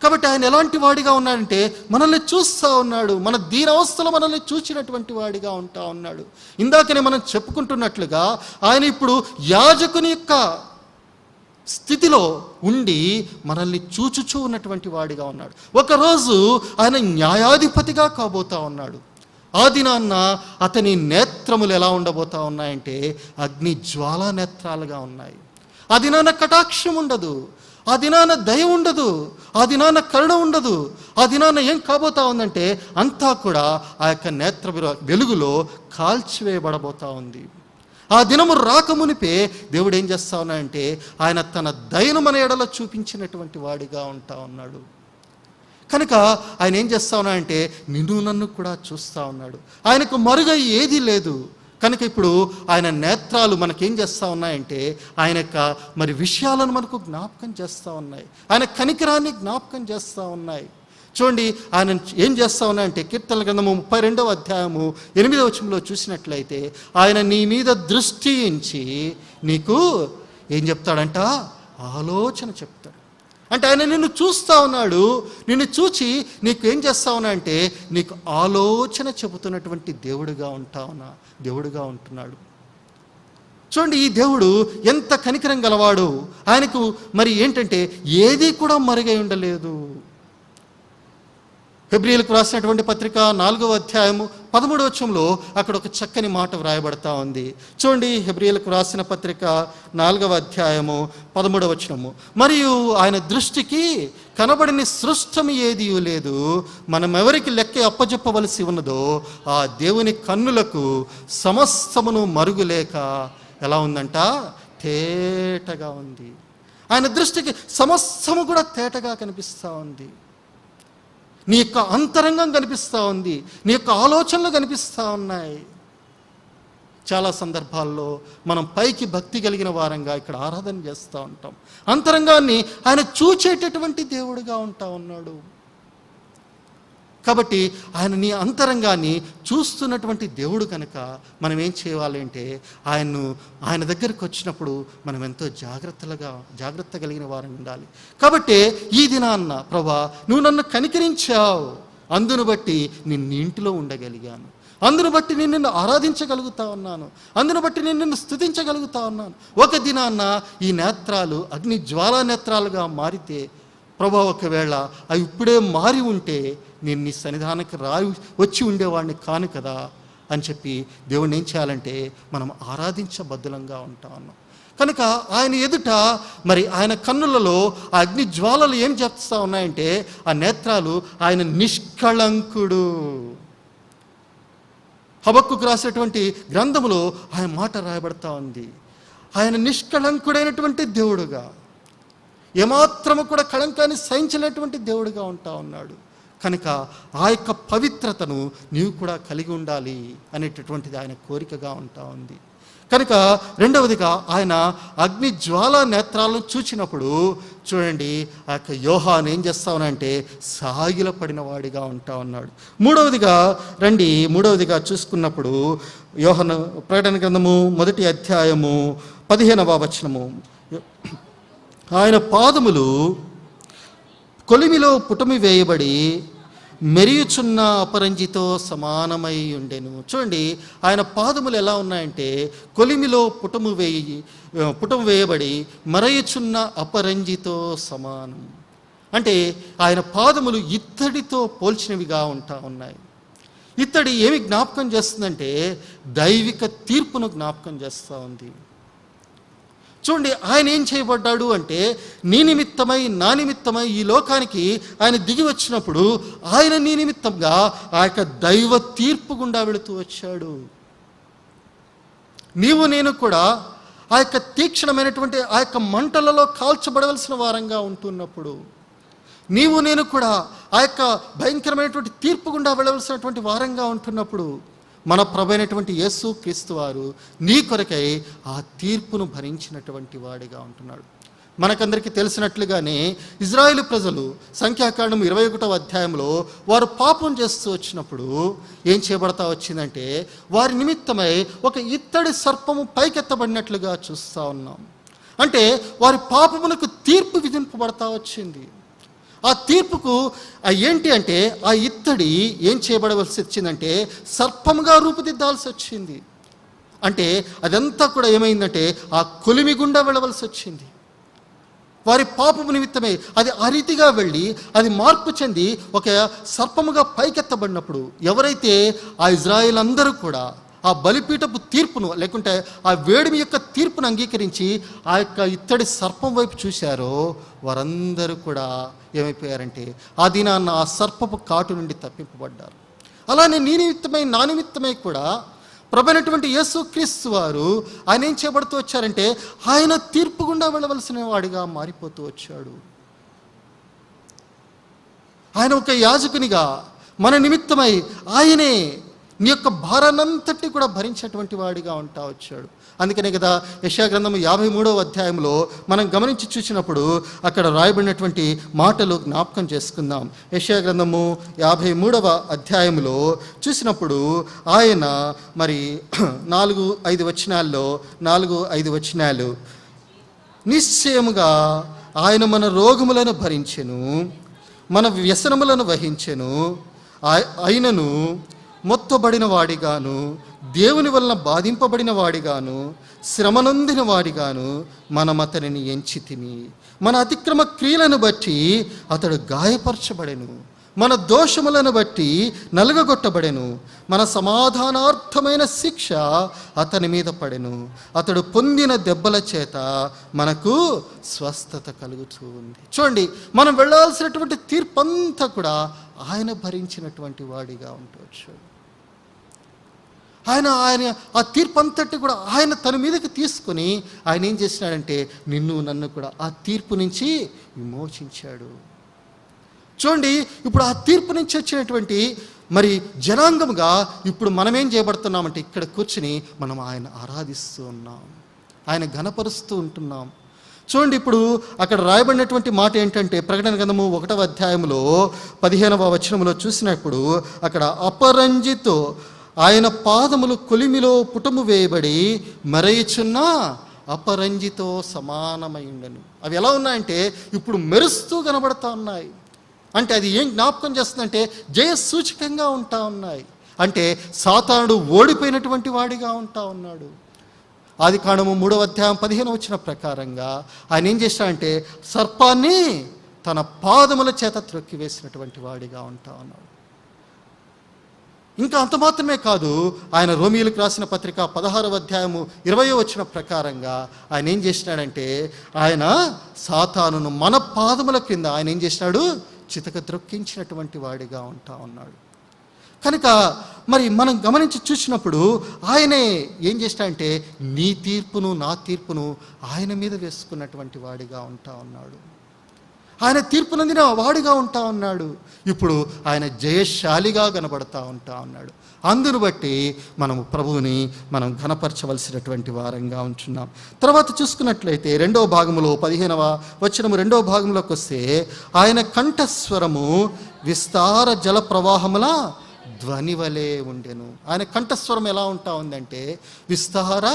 కాబట్టి ఆయన ఎలాంటి వాడిగా ఉన్నాడంటే, మనల్ని చూస్తూ ఉన్నాడు. మన దీనావస్థలో మనల్ని చూచినటువంటి వాడిగా ఉంటా ఉన్నాడు. ఇందాకనే మనం చెప్పుకుంటున్నట్లుగా ఆయన ఇప్పుడు యాజకుని యొక్క స్థితిలో ఉండి మనల్ని చూచుచూ ఉన్నటువంటి వాడిగా ఉన్నాడు. ఒకరోజు ఆయన న్యాయాధిపతిగా కాబోతా ఉన్నాడు. ఆ దినాన్న అతని నేత్రములు ఎలా ఉండబోతా ఉన్నాయంటే, అగ్ని జ్వాలా నేత్రాలుగా ఉన్నాయి. ఆ దినాన కటాక్షం ఉండదు, ఆ దినాన దయ ఉండదు, ఆ దినాన కరుణ ఉండదు. ఆ దినాన ఏం కాబోతా ఉందంటే, అంతా కూడా ఆ యొక్క నేత్ర వెలుగులో కాల్చివేయబడబోతా ఉంది. ఆ దినము రాకమునిపే దేవుడు ఏం చేస్తా ఉన్నాడంటే, ఆయన తన దయను మన ఎడల చూపించినటువంటి వాడిగా ఉంటా ఉన్నాడు. కనుక ఆయన ఏం చేస్తా ఉన్నాడంటే, నిన్ను నన్ను కూడా చూస్తూ ఉన్నాడు. ఆయనకు మరుగై ఏదీ లేదు. కనుక ఇప్పుడు ఆయన నేత్రాలు మనకేం చేస్తూ ఉన్నాయంటే, ఆయన యొక్క మరి విషయాలను మనకు జ్ఞాపకం చేస్తూ ఉన్నాయి. ఆయన కనికరాన్ని జ్ఞాపకం చేస్తూ ఉన్నాయి. చూడండి, ఆయన ఏం చేస్తూ ఉన్నాయంటే, కీర్తనల గ్రంథము 32వ అధ్యాయము 8వ వచనంలో చూసినట్లయితే, ఆయన నీ మీద దృష్టి ఉంచి నీకు ఏం చెప్తాడంట? ఆలోచన చెప్తాడు. అంటే ఆయన నిన్ను చూస్తూ ఉన్నాడు. నిన్ను చూచి నీకు ఏం చేస్తా ఉన్నా అంటే, నీకు ఆలోచన చెబుతున్నటువంటి దేవుడుగా ఉంటున్నాడు. చూడండి, ఈ దేవుడు ఎంత కనికరం గలవాడు. ఆయనకు మరి ఏంటంటే ఏది కూడా మరుగై ఉండలేదు. హెబ్రీయులకు రాసినటువంటి పత్రిక 4వ అధ్యాయము 13వ వచనంలో అక్కడ ఒక చక్కని మాట వ్రాయబడతా ఉంది. చూడండి, హెబ్రీయులకు రాసిన పత్రిక 4వ అధ్యాయము 13వ వచనము. మరియు ఆయన దృష్టికి కనబడిన సృష్టం ఏదీ లేదు, మనం ఎవరికి లెక్క అప్పజెప్పవలసి ఉన్నదో ఆ దేవుని కన్నులకు సమస్తమును మరుగులేక ఎలా ఉందంట? తేటగా ఉంది. ఆయన దృష్టికి సమస్తము కూడా తేటగా కనిపిస్తూ ఉంది. నీ యొక్క అంతరంగం కనిపిస్తూ ఉంది, నీ యొక్క ఆలోచనలు కనిపిస్తూ ఉన్నాయి. చాలా సందర్భాల్లో మనం పైకి భక్తి కలిగిన వారంగా ఇక్కడ ఆరాధన చేస్తూ ఉంటాం. అంతరంగాన్ని ఆయన చూచేటటువంటి దేవుడుగా ఉంటా ఉన్నాడు. కాబట్టి ఆయన నీ అంతరంగాన్ని చూస్తున్నటువంటి దేవుడు కనుక మనం ఏం చేయాలి అంటే, ఆయన దగ్గరికి వచ్చినప్పుడు మనం ఎంతో జాగ్రత్త కలిగిన వారు ఉండాలి. కాబట్టి ఈ దినాన్న ప్రభా నువ్వు నన్ను కనికరించావు, అందును బట్టి నేను నీ ఇంటిలో ఉండగలిగాను, అందును బట్టి నేను నిన్ను ఆరాధించగలుగుతా ఉన్నాను, అందును బట్టి నేను నిన్ను స్తుతించగలుగుతా ఉన్నాను. ఒక దినాన్న ఈ నేత్రాలు అగ్ని జ్వాలా నేత్రాలుగా మారితే ప్రభా, ఒకవేళ అవి ఇప్పుడే మారి ఉంటే నేను నీ సన్నిధానానికి వచ్చి ఉండేవాడిని కాను కదా అని చెప్పి దేవుడిని ఏం చేయాలంటే మనం ఆరాధించబద్ధులంగా ఉంటా ఉన్నాం. కనుక ఆయన ఎదుట మరి ఆయన కన్నులలో ఆ అగ్ని జ్వాలలు ఏం చేస్తూ ఉన్నాయంటే, ఆ నేత్రాలు ఆయన నిష్కళంకుడు. హబక్కుకు రాసినటువంటి గ్రంథములో ఆయన మాట రాయబడతా ఉంది. ఆయన నిష్కళంకుడైనటువంటి దేవుడుగా, ఏమాత్రము కూడా కళంకాన్ని సహించలేటువంటి దేవుడుగా ఉంటా ఉన్నాడు. కనుక ఆ యొక్క పవిత్రతను నీవు కూడా కలిగి ఉండాలి అనేటటువంటిది ఆయన కోరికగా ఉంటా ఉంది. కనుక రెండవదిగా ఆయన అగ్ని జ్వాల నేత్రాలను చూచినప్పుడు చూడండి, ఆ యొక్క యోహాను ఏం చేస్తా ఉన్నాడంటే సాగిలపడిన వాడిగా ఉంటా ఉన్నాడు. మూడవదిగా చూసుకున్నప్పుడు యోహాను ప్రకటన గ్రంథము 1వ అధ్యాయము 15వ వచనము, ఆయన పాదములు కొలిమిలో పుటమి వేయబడి మెరియుచున్న అపరంజితో సమానమై ఉండెను. చూడండి, ఆయన పాదములు ఎలా ఉన్నాయంటే కొలిమిలో పుటము వేయబడి మరయుచున్న అపరంజితో సమానం. అంటే ఆయన పాదములు ఇత్తడితో పోల్చినవిగా ఉంటా ఉన్నాయి. ఇత్తడి ఏమి జ్ఞాపకం చేస్తుందంటే దైవిక తీర్పును జ్ఞాపకం చేస్తూ ఉంది. చూడండి, ఆయన ఏం చేయబడ్డాడు అంటే నీ నిమిత్తమై నా నిమిత్తమై ఈ లోకానికి ఆయన దిగి వచ్చినప్పుడు ఆయన నీ నిమిత్తంగా ఆ యొక్క దైవ తీర్పు గుండా వెళుతూ వచ్చాడు. నీవు నేను కూడా ఆ యొక్క తీక్షణమైనటువంటి ఆ యొక్క మంటలలో కాల్చబడవలసిన వారంగా ఉంటున్నప్పుడు, నీవు నేను కూడా ఆ యొక్క భయంకరమైనటువంటి తీర్పు గుండా వెళ్ళవలసినటువంటి వారంగా ఉంటున్నప్పుడు, మన ప్రభైనటువంటి యేసు క్రీస్తు వారు నీ కొరకై ఆ తీర్పును భరించినటువంటి వాడిగా ఉంటున్నాడు. మనకందరికీ తెలిసినట్లుగానే ఇజ్రాయేలు ప్రజలు సంఖ్యాకాండం 21వ అధ్యాయంలో వారు పాపం చేస్తూ వచ్చినప్పుడు ఏం చేయబడతా వచ్చిందంటే వారి నిమిత్తమై ఒక ఇత్తడి సర్పము పైకెత్తబడినట్లుగా చూస్తూ ఉన్నాం. అంటే వారి పాపమునకు తీర్పు విధింపబడతా వచ్చింది. ఆ తీర్పుకు ఏంటి అంటే ఆ ఇత్తడి ఏం చేయబడవలసి వచ్చిందంటే సర్పముగా రూపుదిద్దాల్సి వచ్చింది. అంటే అదంతా కూడా ఏమైందంటే ఆ కొలిమి గుండా వెళ్ళవలసి వచ్చింది. వారి పాపము నిమిత్తమే అది ఆ రీతిగా వెళ్ళి అది మార్పు చెంది ఒక సర్పముగా పైకెత్తబడినప్పుడు ఎవరైతే ఆ ఇజ్రాయేల్ అందరూ కూడా ఆ బలిపీఠపు తీర్పును లేకుంటే ఆ వేడిమి యొక్క తీర్పును అంగీకరించి ఆ యొక్క ఇత్తడి సర్పం వైపు చూశారో వారందరూ కూడా ఏమైపోయారంటే ఆ దినాన్న ఆ సర్పపు కాటు నుండి తప్పింపబడ్డారు. అలానే నీ నిమిత్తమై నా నిమిత్తమై కూడా ప్రభువైనటువంటి యేసుక్రీస్తు వారు ఆయన ఏం చేయబడుతూ వచ్చారంటే ఆయన తీర్పు గుండా వెళ్ళవలసిన వాడిగా మారిపోతూ వచ్చాడు. ఆయన ఒక యాజకునిగా మన నిమిత్తమై ఆయనే నీ యొక్క భారాన్నంతటినీ కూడా భరించేటువంటి వాడిగా ఉంటా వచ్చాడు. అందుకనే కదా యెషయా గ్రంథము 53వ అధ్యాయంలో మనం గమనించి చూసినప్పుడు అక్కడ రాయబడినటువంటి మాటలు జ్ఞాపకం చేసుకుందాం. యెషయా గ్రంథము 53వ అధ్యాయంలో చూసినప్పుడు ఆయన మరి 4-5 వచనాలు నిశ్చయముగా ఆయన మన రోగములను భరించెను, మన వ్యసనములను వహించెను, ఆయనను మొత్తబడిన వాడిగాను దేవుని వలన బాధింపబడిన వాడిగాను శ్రమనొందిన వాడిగాను మనం అతనిని ఎంచితిమి. మన అతిక్రమ క్రియలను బట్టి అతడు గాయపరచబడెను, మన దోషములను బట్టి నలుగగొట్టబడెను, మన సమాధానార్థమైన శిక్ష అతని మీద పడెను, అతడు పొందిన దెబ్బల చేత మనకు స్వస్థత కలుగుతూ ఉంది. చూడండి, మనం వెళ్ళాల్సినటువంటి తీర్పంతా కూడా ఆయన భరించినటువంటి వాడిగా ఉండవచ్చు. ఆయన ఆ తీర్పు అంతటి కూడా ఆయన తన మీదకి తీసుకొని ఆయన ఏం చేసినాడంటే నిన్ను నన్ను కూడా ఆ తీర్పు నుంచి విమోచించాడు. చూడండి, ఇప్పుడు ఆ తీర్పు నుంచి వచ్చినటువంటి మరి జనాంగముగా ఇప్పుడు మనమేం చేయబడుతున్నామంటే ఇక్కడ కూర్చుని మనం ఆయన ఆరాధిస్తూ ఉన్నాం, ఆయన ఘనపరుస్తూ ఉంటున్నాం. చూడండి, ఇప్పుడు అక్కడ రాయబడినటువంటి మాట ఏంటంటే ప్రకటన గ్రంథము 1వ అధ్యాయంలో 15వ వచనంలో చూసినప్పుడు అక్కడ అపరంజితో ఆయన పాదములు కొలిమిలో పుటము వేయబడి మరయుచున్న అపరంజితో సమానమై ఉండను. అవి ఎలా ఉన్నాయంటే ఇప్పుడు మెరుస్తూ కనబడతా ఉన్నాయి. అంటే అది ఏం జ్ఞాపకం చేస్తుందంటే జయ సూచకంగా ఉంటా ఉన్నాయి. అంటే సాతానుడు ఓడిపోయినటువంటి వాడిగా ఉంటా ఉన్నాడు. ఆదికాండము 3వ అధ్యాయం 15వ వచనం ప్రకారంగా ఆయన ఏం చేశాడంటే సర్పాన్ని తన పాదముల చేత త్రొక్కివేసినటువంటి వాడిగా ఉంటా ఉన్నాడు. ఇంకా అంత మాత్రమే కాదు, ఆయన రోమీయులకు రాసిన పత్రిక 16వ అధ్యాయము 20వ వచనం ప్రకారంగా ఆయన ఏం చేసినాడంటే ఆయన సాతానును మన పాదముల క్రింద ఆయన ఏం చేసినాడు చితక త్రొక్కించినటువంటి వాడిగా ఉంటా ఉన్నాడు. కనుక మరి మనం గమనించి చూసినప్పుడు ఆయనే ఏం చేస్తాడంటే నీ తీర్పును నా తీర్పును ఆయన మీద వేసుకున్నటువంటి వాడిగా ఉంటా ఉన్నాడు. ఆయన తీర్పు నందిన వాడిగా ఉంటా ఉన్నాడు. ఇప్పుడు ఆయన జయశాలిగా కనబడతా ఉంటా ఉన్నాడు. అందును బట్టి మనము ప్రభువుని మనం ఘనపరచవలసినటువంటి వారంగా ఉంటున్నాం. తర్వాత చూసుకున్నట్లయితే 2వ భాగంలో 15వ వచనము 2వ భాగంలోకి వస్తే ఆయన కంఠస్వరము విస్తార జల ప్రవాహముల ధ్వని వలె ఉండెను. ఆయన కంఠస్వరం ఎలా ఉంటా ఉందంటే విస్తార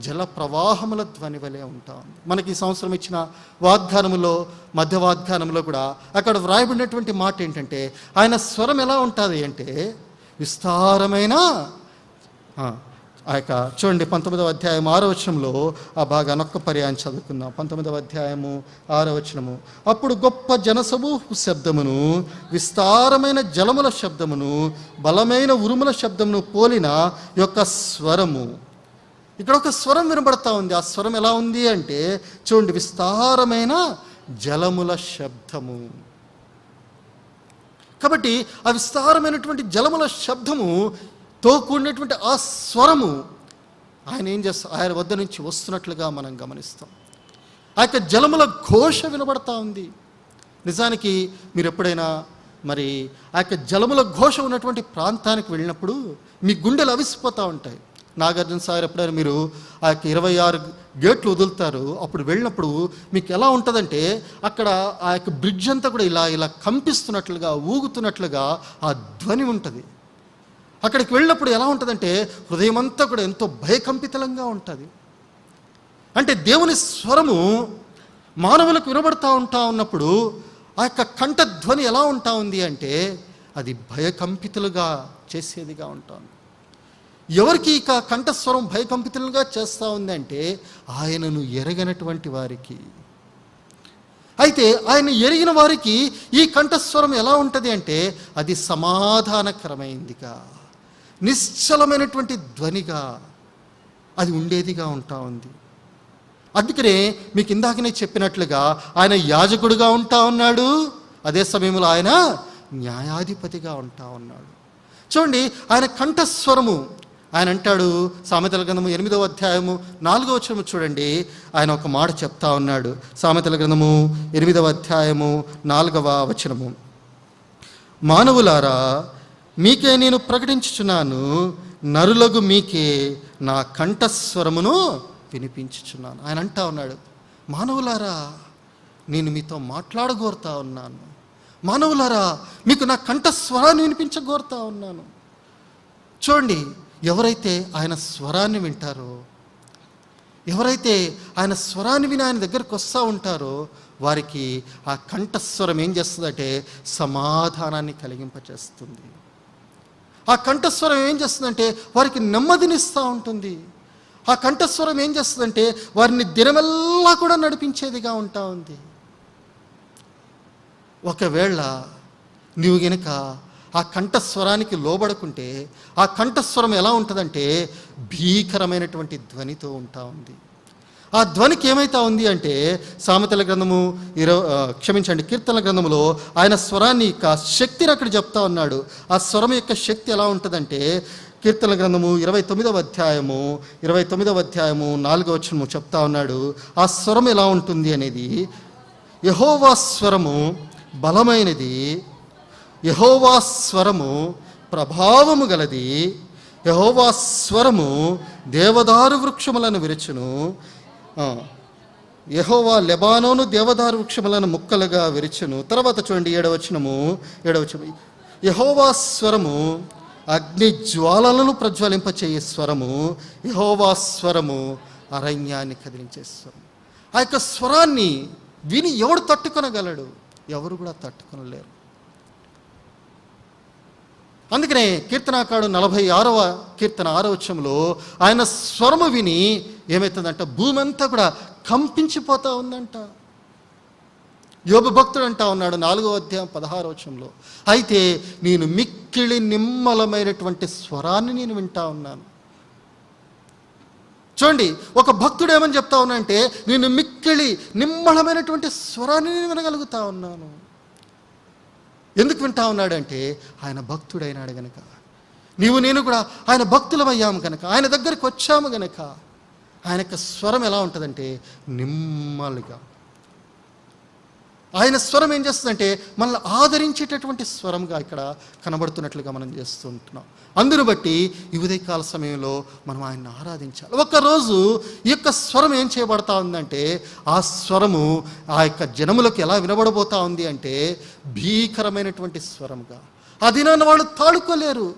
జల ప్రవాహముల ధ్వని వలె ఉంటా ఉంది. మనకి ఈ సంవత్సరం ఇచ్చిన వాగ్దానములో మధ్య వాగ్దానంలో కూడా అక్కడ వ్రాయబడినటువంటి మాట ఏంటంటే ఆయన స్వరం ఎలా ఉంటుంది అంటే విస్తారమైన ఆ యొక్క చూడండి 19వ అధ్యాయం 6వ వచనంలో ఆ భాగాన్ని ఒక్క పర్యాయం చదువుకుందాం. 19వ అధ్యాయము 6వ వచనము అప్పుడు గొప్ప జనసమూహ శబ్దమును విస్తారమైన జలముల శబ్దమును బలమైన ఉరుముల శబ్దమును పోలిన యొక్క స్వరము ఇక్కడ ఒక స్వరం వినబడతా ఉంది. ఆ స్వరం ఎలా ఉంది అంటే చూడండి, విస్తారమైన జలముల శబ్దము. కాబట్టి ఆ విస్తారమైనటువంటి జలముల శబ్దముతో కూడినటువంటి ఆ స్వరము ఆయన ఏం చేస్తా, ఆయన వద్ద నుంచి వస్తున్నట్లుగా మనం గమనిస్తాం. ఆ యొక్క జలముల ఘోష వినబడతా ఉంది. నిజానికి మీరు ఎప్పుడైనా మరి ఆ యొక్క జలముల ఘోష ఉన్నటువంటి ప్రాంతానికి వెళ్ళినప్పుడు మీ గుండెలు అవిసిపోతూ ఉంటాయి. నాగార్జున సాగర్ ఎప్పుడైనా మీరు ఆ యొక్క 26 గేట్లు వదులుతారు, అప్పుడు వెళ్ళినప్పుడు మీకు ఎలా ఉంటుందంటే అక్కడ ఆ యొక్క బ్రిడ్జ్ అంతా కూడా ఇలా ఇలా కంపిస్తున్నట్లుగా, ఊగుతున్నట్లుగా ఆ ధ్వని ఉంటుంది. అక్కడికి వెళ్ళినప్పుడు ఎలా ఉంటుందంటే హృదయం అంతా కూడా ఎంతో భయకంపితంగా ఉంటుంది. అంటే దేవుని స్వరము మానవులకు వినబడతా ఉన్నప్పుడు ఆ యొక్క కంఠధ్వని ఎలా ఉంటా ఉంది అంటే అది భయకంపితులుగా చేసేదిగా ఉంటుంది. ఎవరికి ఇక కంఠస్వరం భయకంపితులుగా చేస్తూ ఉంది అంటే ఆయనను ఎరగనటువంటి వారికి. అయితే ఆయన ఎరిగిన వారికి ఈ కంఠస్వరం ఎలా ఉంటుంది అంటే అది సమాధానకరమైందిగా, నిశ్చలమైనటువంటి ధ్వనిగా అది ఉండేదిగా ఉంటా ఉంది. అందుకనే మీకు ఇందాకనే చెప్పినట్లుగా ఆయన యాజకుడుగా ఉంటా ఉన్నాడు, అదే సమయంలో ఆయన న్యాయాధిపతిగా ఉంటా ఉన్నాడు. చూడండి, ఆయన కంఠస్వరము, ఆయన అంటాడు సామెతల గ్రంథము 8వ అధ్యాయము 4వ వచనము చూడండి, ఆయన ఒక మాట చెప్తా ఉన్నాడు. సామెతల గ్రంథము 8వ అధ్యాయము 4వ వచనము, మానవులారా మీకే నేను ప్రకటించుచున్నాను, నరులగు మీకే నా కంఠస్వరమును వినిపించుచున్నాను. ఆయన అంటా ఉన్నాడు, మానవులారా నేను మీతో మాట్లాడగోరుతా ఉన్నాను, మానవులారా మీకు నా కంఠస్వరాన్ని వినిపించగోరుతా ఉన్నాను. చూడండి, ఎవరైతే ఆయన స్వరాన్ని వింటారో, ఎవరైతే ఆయన స్వరాన్ని విని ఆయన దగ్గరకు వస్తూ ఉంటారో వారికి ఆ కంఠస్వరం ఏం చేస్తుందంటే సమాధానాన్ని కలిగింపచేస్తుంది. ఆ కంఠస్వరం ఏం చేస్తుందంటే వారికి నెమ్మదినిస్తూ ఉంటుంది. ఆ కంఠస్వరం ఏం చేస్తుందంటే వారిని దినమెల్లా కూడా నడిపించేదిగా ఉంటా ఉంది. ఒకవేళ నీవు గనుక ఆ కంఠస్వరానికి లోబడకుంటే ఆ కంఠస్వరం ఎలా ఉంటుందంటే భీకరమైనటువంటి ధ్వనితో ఉంటా ఉంది. ఆ ధ్వనికి ఏమైతా ఉంది అంటే సామెతల గ్రంథము కీర్తనల గ్రంథములో ఆయన స్వరాన్ని యొక్క శక్తిని అక్కడ చెప్తా ఉన్నాడు. ఆ స్వరం యొక్క శక్తి ఎలా ఉంటుందంటే కీర్తనల గ్రంథము 29వ అధ్యాయము 4వ వచనము చెప్తా ఉన్నాడు. ఆ స్వరం ఎలా ఉంటుంది అనేది, యెహోవా స్వరము బలమైనది, యెహోవా స్వరము ప్రభావము గలది, యెహోవా స్వరము దేవదారు వృక్షములను విరుచును, యెహోవా లెబానోను దేవదారు వృక్షములను ముక్కలుగా విరుచును. తర్వాత చూడండి 7వ వచనము, యెహోవా స్వరము అగ్ని జ్వాలలను ప్రజ్వలింపచేయే స్వరము, యెహోవా స్వరము అరణ్యాన్ని కదిలించే స్వరం. ఆ యొక్క స్వరాన్ని విని ఎవడు తట్టుకొనగలడు? ఎవరు కూడా తట్టుకొనలేరు. అందుకనే కీర్తనాకారుడు 46వ కీర్తన 6వ వచనంలో ఆయన స్వరము విని ఏమవుతుందంట, భూమి అంతా కూడా కంపించిపోతా ఉందంట. యోబు భక్తుడు అంటా ఉన్నాడు 4వ అధ్యాయం 16వ వచనంలో, అయితే నేను మిక్కిలి నిమ్మలమైనటువంటి స్వరాన్ని నేను వింటా ఉన్నాను. చూడండి, ఒక భక్తుడు ఏమని చెప్తా ఉన్నానంటే నేను మిక్కిలి నిమ్మలమైనటువంటి స్వరాన్ని నేను వినగలుగుతా ఉన్నాను. ఎందుకు వింటా ఉన్నాడంటే ఆయన భక్తుడైనాడు గనక, నీవు నేను కూడా ఆయన భక్తులమయ్యాము కనుక, ఆయన దగ్గరికి వచ్చాము గనక ఆయన యొక్క స్వరం ఎలా ఉంటుందంటే నిమ్మలుగా. ఆయన స్వరం ఏం చేస్తుందంటే మనల్ని ఆదరించేటటువంటి స్వరంగా ఇక్కడ కనబడుతున్నట్లుగా మనం చేస్తూ ఉంటున్నాం. అందును బట్టి ఈ ఉదయకాల సమయంలో మనం ఆయన్ని ఆరాధించాలి. ఒక్కరోజు ఈ యొక్క స్వరం ఏం చేయబడతా ఉందంటే ఆ స్వరము ఆ యొక్క జనములకు ఎలా వినబడబోతా ఉంది అంటే భీకరమైనటువంటి స్వరముగా. ఆ దినాన్ని వాళ్ళు తాడుకోలేరు.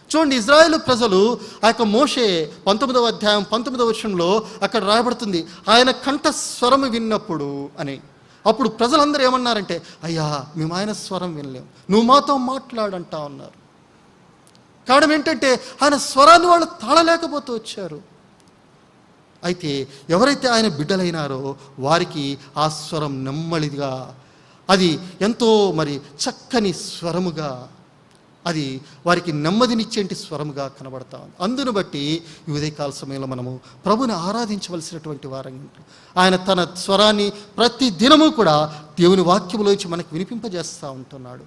చూడండి, ఇజ్రాయేలు ప్రజలు ఆ యొక్క మోషే 19వ అధ్యాయం 19వ వచనంలో అక్కడ రాయబడుతుంది, ఆయన కంఠ స్వరము విన్నప్పుడు అని. అప్పుడు ప్రజలందరూ ఏమన్నారంటే, అయ్యా మేము ఆయన స్వరం వినలేము, నువ్వు మాతో మాట్లాడంటా ఉన్నారు. కారణం ఏంటంటే ఆయన స్వరాన్ని వాళ్ళు తాళలేకపోతూ వచ్చారు. అయితే ఎవరైతే ఆయన బిడ్డలైనారో వారికి ఆ స్వరం నెమ్మదిగా, అది ఎంతో మరి చక్కని స్వరముగా అది వారికి నెమ్మదినిచ్చేంటి స్వరముగా కనబడతా ఉంది. అందును బట్టి ఈ ఉదయకాల సమయంలో మనము ప్రభుని ఆరాధించవలసినటువంటి వారంగా ఉంటాం. ఆయన తన స్వరాన్ని ప్రతి దినము కూడా దేవుని వాక్యములోంచి మనకు వినిపింపజేస్తూ ఉంటున్నాడు.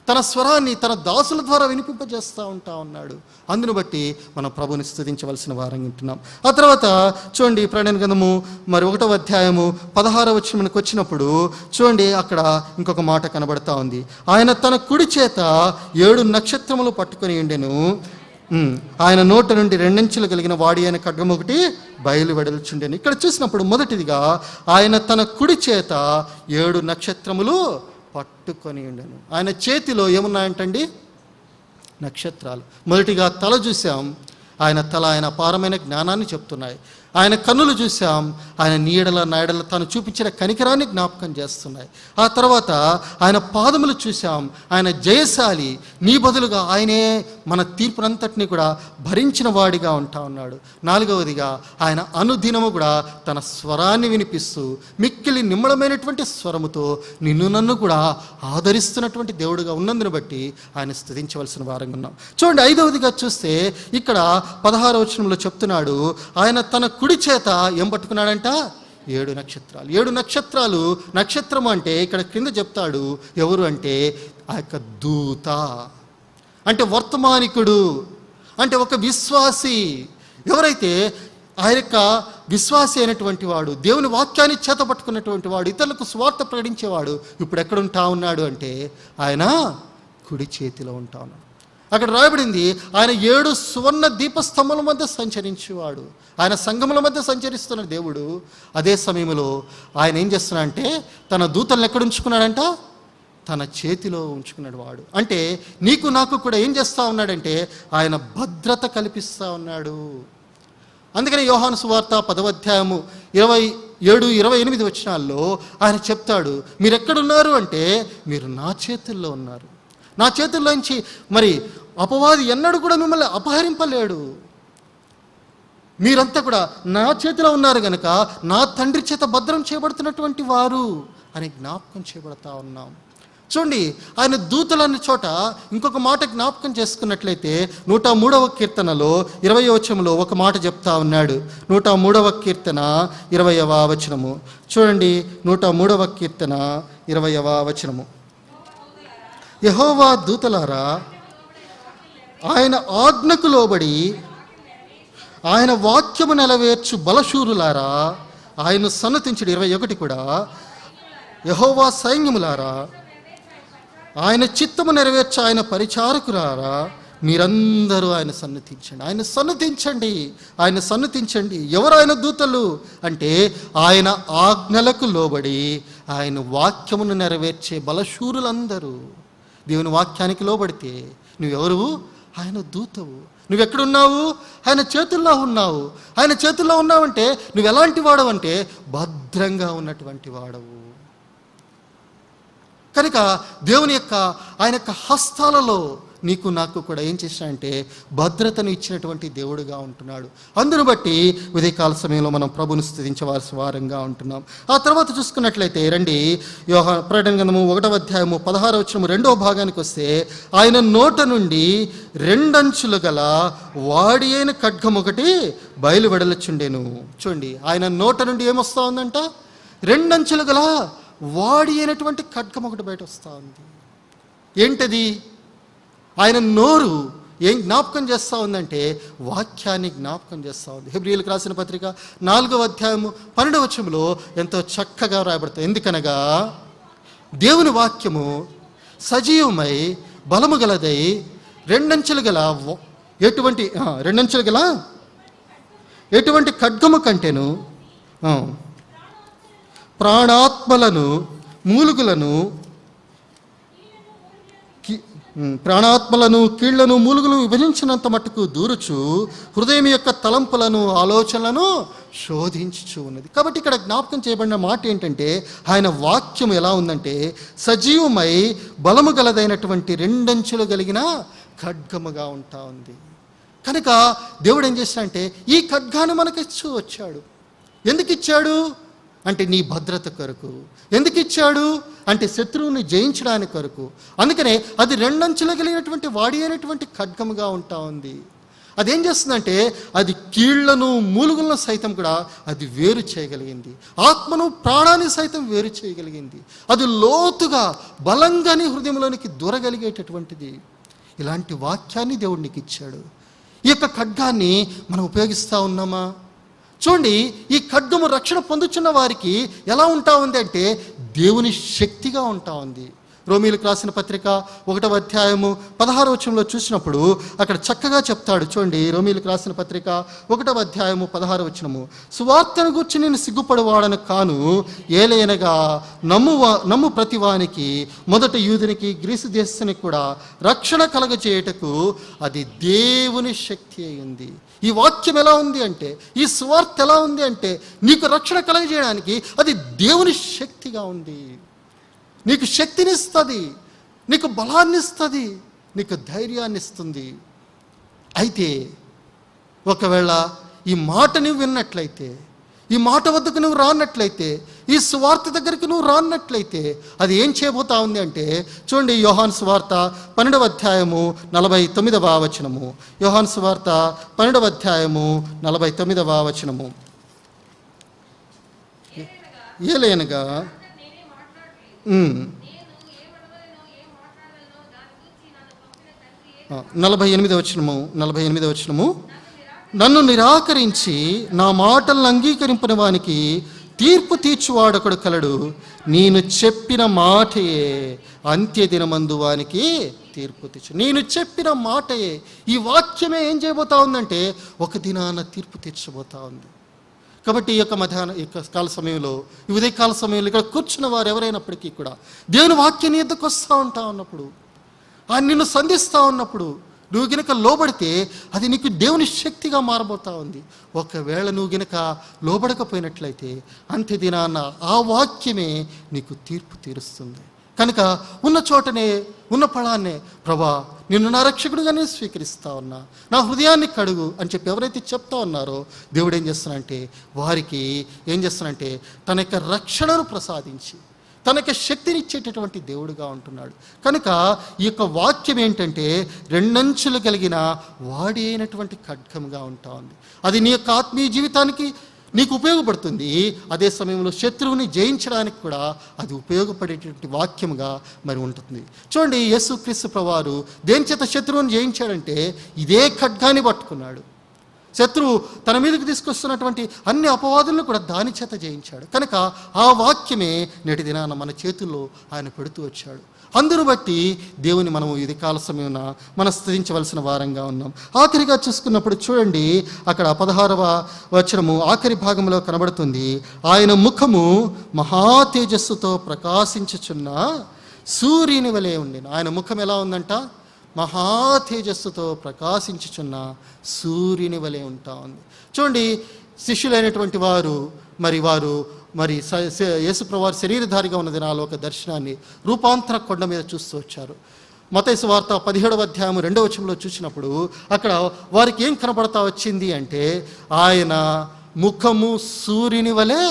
తన స్వరాన్ని తన దాసుల ద్వారా వినిపింపజేస్తూ ఉంటా ఉన్నాడు. అందును బట్టి మనం ప్రభుని స్తుతించవలసిన వారంగా ఉంటున్నాం. ఆ తర్వాత చూడండి, ప్రకటన గ్రంథము మరి 1వ అధ్యాయము 16వ వచనానికి వచ్చినప్పుడు చూడండి, అక్కడ ఇంకొక మాట కనబడతా ఉంది. ఆయన తన కుడి చేత 7 నక్షత్రములు పట్టుకొని ఉండెను. ఆయన నోట నుండి 2 అంచులు కలిగిన వాడి అయిన ఖడ్గం ఒకటి బయలు వెడల్చుండెను. ఇక్కడ చూసినప్పుడు మొదటిదిగా ఆయన తన కుడి చేత 7 నక్షత్రములు పట్టుకొని ఉండెను. ఆయన చేతిలో ఏమున్నాయంటండి? నక్షత్రాలు. మొదటిగా తల చూసాం, ఆయన తల ఆయన అపారమైన జ్ఞానాన్ని చెప్తున్నాయి. ఆయన కన్నులు చూసాం, ఆయన నీడల నాయడల తాను చూపించిన కనికరాన్ని జ్ఞాపకం చేస్తున్నాయి. ఆ తర్వాత ఆయన పాదములు చూసాం, ఆయన జయశాలి, నీ బదులుగా ఆయనే మన తీర్పునంతటిని కూడా భరించిన వాడిగా ఉంటా ఉన్నాడు. 4వదిగా ఆయన అనుదినము కూడా తన స్వరాన్ని వినిపిస్తూ మిక్కిలి నిమ్మడమైనటువంటి స్వరముతో నిన్ను నన్ను కూడా ఆదరిస్తున్నటువంటి దేవుడుగా ఉన్నందును బట్టి ఆయన స్తుతించవలసిన వారంగా ఉన్నాం. చూడండి, 5వదిగా చూస్తే ఇక్కడ 16వ వచనంలో చెప్తున్నాడు, ఆయన తన కుడి చేత ఏం పట్టుకున్నాడంట? 7 నక్షత్రాలు. 7 నక్షత్రాలు, నక్షత్రం అంటే ఇక్కడ క్రింద చెప్తాడు ఎవరు అంటే ఆ యొక్క దూత, అంటే వర్తమానికుడు, అంటే ఒక విశ్వాసి. ఎవరైతే ఆ యొక్క విశ్వాసి అయినటువంటి వాడు, దేవుని వాక్యాన్ని చేత పట్టుకున్నటువంటి వాడు, ఇతరులకు స్వార్థ ప్రకటించేవాడు ఇప్పుడు ఎక్కడుంటా ఉన్నాడు అంటే ఆయన కుడి చేతిలో ఉంటా ఉన్నాడు. అక్కడ రాయబడింది, ఆయన 7 సువర్ణ దీపస్తంభముల మధ్య సంచరించేవాడు. ఆయన సంఘముల మధ్య సంచరిస్తున్న దేవుడు. అదే సమయంలో ఆయన ఏం చేస్తున్నాడు అంటే తన దూతలను ఎక్కడ ఉంచుకున్నాడంట? తన చేతిలో ఉంచుకున్నాడు వాడు. అంటే నీకు నాకు కూడా ఏం చేస్తూ ఉన్నాడంటే ఆయన భద్రత కల్పిస్తూ ఉన్నాడు. అందుకని యోహాను సువార్త 10వ అధ్యాయము 27, 28 వచనాల్లో ఆయన చెప్తాడు, మీరు ఎక్కడున్నారు అంటే మీరు నా చేతుల్లో ఉన్నారు. నా చేతుల్లోంచి మరి అపవాది ఎన్నడూ కూడా మిమ్మల్ని అపహరింపలేడు. మీరంతా కూడా నా చేతిలో ఉన్నారు గనక నా తండ్రి చేత భద్రం చేయబడుతున్నటువంటి వారు అని జ్ఞాపకం చేయబడతా ఉన్నాం. చూడండి, ఆయన దూతలన్న చోట ఇంకొక మాట జ్ఞాపకం చేసుకున్నట్లయితే 103వ కీర్తనలో 20వ వచనంలో ఒక మాట చెప్తా ఉన్నాడు. 103వ కీర్తన 20వ వచనము చూడండి. 103వ కీర్తన 20వ వచనము, యెహోవా దూతలారా ఆయన ఆజ్ఞకు లోబడి ఆయన వాక్యము నెలవేర్చు బలశూరులారా ఆయన సన్నతించుడు. 21 కూడా, యెహోవా సైన్యములారా ఆయన చిత్తము నెరవేర్చు ఆయన పరిచారకులారా మీరందరూ ఆయన సన్నతించండి. ఆయన సన్నతించండి, ఆయన సన్నతించండి. ఎవరు ఆయన దూతలు అంటే ఆయన ఆజ్ఞలకు లోబడి ఆయన వాక్యమును నెరవేర్చే బలశూరులందరూ. దేవుని వాక్యానికి లోబడితే నువ్వెవరు? ఆయన దూతవు. నువ్వెక్కడున్నావు? ఆయన చేతుల్లో ఉన్నావు. ఆయన చేతుల్లో ఉన్నావంటే నువ్వు ఎలాంటి వాడవంటే భద్రంగా ఉన్నటువంటి వాడవు. కనుక దేవుని యొక్క ఆయన యొక్క హస్తాలలో నీకు నాకు కూడా ఏం చేశాడంటే భద్రతను ఇచ్చినటువంటి దేవుడుగా ఉంటున్నాడు. అందును బట్టి ఉదయకాల సమయంలో మనం ప్రభుని స్తుతించవలసిన వారంగా ఉంటున్నాం. ఆ తర్వాత చూసుకున్నట్లయితే రండి, ప్రకటన గ్రంథము 1వ అధ్యాయము 16వ వచనము 2వ భాగానికి వస్తే, ఆయన నోట నుండి 2 అంచులు గల వాడి అయిన ఖడ్గం ఒకటి బయలు వెడలచుండెను. చూడండి, ఆయన నోట నుండి ఏమొస్తా ఉందంట? 2 అంచులు గల వాడి అయినటువంటి ఖడ్గం ఒకటి బయట వస్తూ ఉంది. ఏంటది? ఆయన నోరు ఏం జ్ఞాపకం చేస్తూ ఉందంటే వాక్యాన్ని జ్ఞాపకం చేస్తూ ఉంది. హెబ్రీయులకు రాసిన పత్రిక 4వ అధ్యాయము 12వ వచనంలో ఎంతో చక్కగా రాయబడుతుంది. ఎందుకనగా దేవుని వాక్యము సజీవమై బలము గలదై 2 అంచులు గల ఎటువంటి 2 అంచులు గల ఎటువంటి ఖడ్గము కంటేను ప్రాణాత్మలను మూలుగులను కీళ్లను మూలుగులు విభజించినంత మట్టుకు దూరుచు హృదయం యొక్క తలంపులను ఆలోచనలను శోధించుచు ఉన్నది. కాబట్టి ఇక్కడ జ్ఞాపకం చేయబడిన మాట ఏంటంటే ఆయన వాక్యం ఎలా ఉందంటే సజీవమై బలము గలదైనటువంటి 2 అంచులు కలిగిన ఖడ్గముగా ఉంటా ఉంది. కనుక దేవుడు ఏం చేశాడంటే ఈ ఖడ్గాన్ని మనకి ఇచ్చి వచ్చాడు. ఎందుకు ఇచ్చాడు? అంటే నీ భద్రత కొరకు. ఎందుకు ఇచ్చాడు అంటే శత్రువుని జయించడానికి కొరకు. అందుకనే అది రెండంచులు కలిగినటువంటి వాడి అయినటువంటి ఖడ్గముగా ఉంటా ఉంది. అదేం చేస్తుందంటే అది కీళ్లను మూలుగులను సైతం కూడా అది వేరు చేయగలిగింది. ఆత్మను ప్రాణాన్ని సైతం వేరు చేయగలిగింది. అది లోతుగా బలంగానే హృదయంలోనికి దూరగలిగేటటువంటిది. ఇలాంటి వాక్యాన్ని దేవుడు నీకు ఇచ్చాడు. ఈ యొక్క ఖడ్గాన్ని మనం ఉపయోగిస్తూ ఉన్నామా? చూడండి, ఈ ఖడ్గము రక్షణ పొందుతున్న వారికి ఎలా ఉంటా ఉంది అంటే దేవుని శక్తిగా ఉంటా ఉంది. రోమీయులకు రాసిన పత్రిక 1వ అధ్యాయము 16వ వచనంలో చూసినప్పుడు అక్కడ చక్కగా చెప్తాడు. చూడండి, రోమీయులకు రాసిన పత్రిక 1వ అధ్యాయము 16వ వచనము, సువార్తను గురించి నేను సిగ్గుపడవాడను కాను, ఏలయనగా నమ్ము ప్రతివానికి, మొదట యూదునికి గ్రీసు దేశానికి కూడా రక్షణ కలగజేయటకు అది దేవుని శక్తి అయింది. ఈ వాక్యం ఎలా ఉంది అంటే, ఈ సువార్త ఎలా ఉంది అంటే నీకు రక్షణ కలగజేయడానికి అది దేవుని శక్తిగా ఉంది. నీకు శక్తినిస్తుంది, నీకు బలాన్ని ఇస్తుంది, నీకు ధైర్యాన్ని ఇస్తుంది. అయితే ఒకవేళ ఈ మాట నువ్వు విన్నట్లయితే, ఈ మాట వద్దకు నువ్వు రానట్లయితే, ఈ సువార్త దగ్గరికి నువ్వు రానట్లయితే అది ఏం చేయబోతా ఉంది అంటే, చూడండి, యోహాను సువార్త 12వ అధ్యాయము 49వ వచనము. యోహాను సువార్త 12వ అధ్యాయము 49వ వచనము. ఏలయనగా 48వ వచనము, నన్ను నిరాకరించి నా మాటలను అంగీకరింపని వానికి తీర్పు తీర్చువాడొకడు కలడు, నేను చెప్పిన మాటయే అంత్యదినమందు వానికి తీర్పు తీర్చు. నేను చెప్పిన మాటయే, ఈ వాక్యమే ఏం చేయబోతా ఉందంటే ఒక దినాన తీర్పు తీర్చబోతా ఉంది. కాబట్టి ఈ యొక్క మధ్యాహ్నం, ఈ కాల సమయంలో, ఈ ఉదయకాల సమయంలో ఇక్కడ కూర్చున్న వారు ఎవరైనప్పటికీ కూడా దేవుని వాక్యాన్ని ఎద్దుకు వస్తూ ఉంటా ఉన్నప్పుడు, ఆయన నిన్ను సంధిస్తూ ఉన్నప్పుడు నువ్వు గినక లోబడితే అది నీకు దేవుని శక్తిగా మారబోతా ఉంది. ఒకవేళ నువ్వు గినక లోబడకపోయినట్లయితే అంత్య దినాన ఆ వాక్యమే నీకు తీర్పు తీరుస్తుంది. కనుక ఉన్న చోటనే, ఉన్న ఫలాన్నే, ప్రభా నిన్ను నా రక్షకుడిగా నేను స్వీకరిస్తా ఉన్నా, నా హృదయాన్ని కడుగు అని చెప్పి ఎవరైతే చెప్తా ఉన్నారో దేవుడు ఏం చేస్తున్నానంటే వారికి ఏం చేస్తున్నానంటే తన యొక్క రక్షణను ప్రసాదించి తన యొక్క శక్తిని ఇచ్చేటటువంటి దేవుడుగా ఉంటున్నాడు. కనుక ఈ యొక్క వాక్యం ఏంటంటే రెండంచులు కలిగిన వాడి అయినటువంటి ఖడ్గంగా ఉంటా ఉంది. అది నీ యొక్క ఆత్మీయ జీవితానికి నీకు ఉపయోగపడుతుంది. అదే సమయంలో శత్రువుని జయించడానికి కూడా అది ఉపయోగపడేటువంటి వాక్యముగా మరి ఉంటుంది. చూడండి, యేసుక్రీస్తు ప్రభువారు దేని చేత శత్రువుని జయించాడంటే ఇదే ఖడ్గాన్ని పట్టుకున్నాడు. శత్రువు తన మీదకి తీసుకొస్తున్నటువంటి అన్ని అపవాదులను కూడా దాని చేత జయించాడు. కనుక ఆ వాక్యమే నేటి దినాన మన చేతుల్లో ఆయన పెడుతూ వచ్చాడు. అందును బట్టి దేవుని మనము ఇది కాల సమయమున మనం స్తుతించవలసిన వారంగా ఉన్నాం. ఆఖరిగా చూసుకున్నప్పుడు చూడండి, అక్కడ 16వ వచనము ఆఖరి భాగంలో కనబడుతుంది, ఆయన ముఖము మహా తేజస్సుతో ప్రకాశించుచున్న సూర్యుని వలె ఉండెను. ఆయన ముఖం ఎలా ఉందంట? మహా తేజస్సుతో ప్రకాశించుచున్న సూర్యుని వలె ఉంటా ఉంది. చూడండి, శిష్యులైనటువంటి వారు మరి యేసుప్రభువారు శరీరధారిగా ఉన్న దినాల్లో ఒక దర్శనాన్ని రూపాంతర కొండ మీద చూస్తూ వచ్చారు. మత్తయి సువార్త 17వ అధ్యాయం 2వ వచనంలో చూసినప్పుడు అక్కడ వారికి ఏం కనపడతా వచ్చింది అంటే ఆయన ముఖము సూర్యుని వలె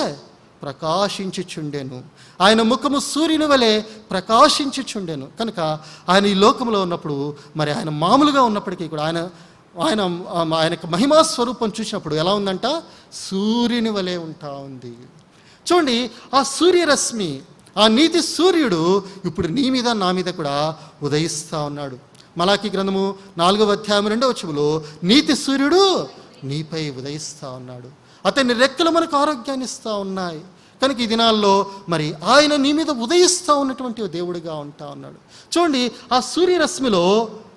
ప్రకాశించుచుండెను. ఆయన ముఖము సూర్యుని వలె ప్రకాశించుచుండెను. కనుక ఆయన ఈ లోకంలో ఉన్నప్పుడు మరి ఆయన మామూలుగా ఉన్నప్పటికీ కూడా ఆయన మహిమా స్వరూపం చూసినప్పుడు ఎలా ఉందంట? సూర్యుని వలె ఉంటా ఉంది. చూడండి, ఆ సూర్యరశ్మి, ఆ నీతి సూర్యుడు ఇప్పుడు నీ మీద నా మీద కూడా ఉదయిస్తూ ఉన్నాడు. మలాకీ గ్రంథము 4వ అధ్యాయం 2వ వచనంలో నీతి సూర్యుడు నీపై ఉదయిస్తూ ఉన్నాడు, అతని రెక్కలు మనకు ఆరోగ్యాన్ని ఇస్తూ ఉన్నాయి. కనుక ఈ దినాల్లో మరి ఆయన నీ మీద ఉదయిస్తూ ఉన్నటువంటి దేవుడిగా ఉంటా ఉన్నాడు. చూడండి, ఆ సూర్యరశ్మిలో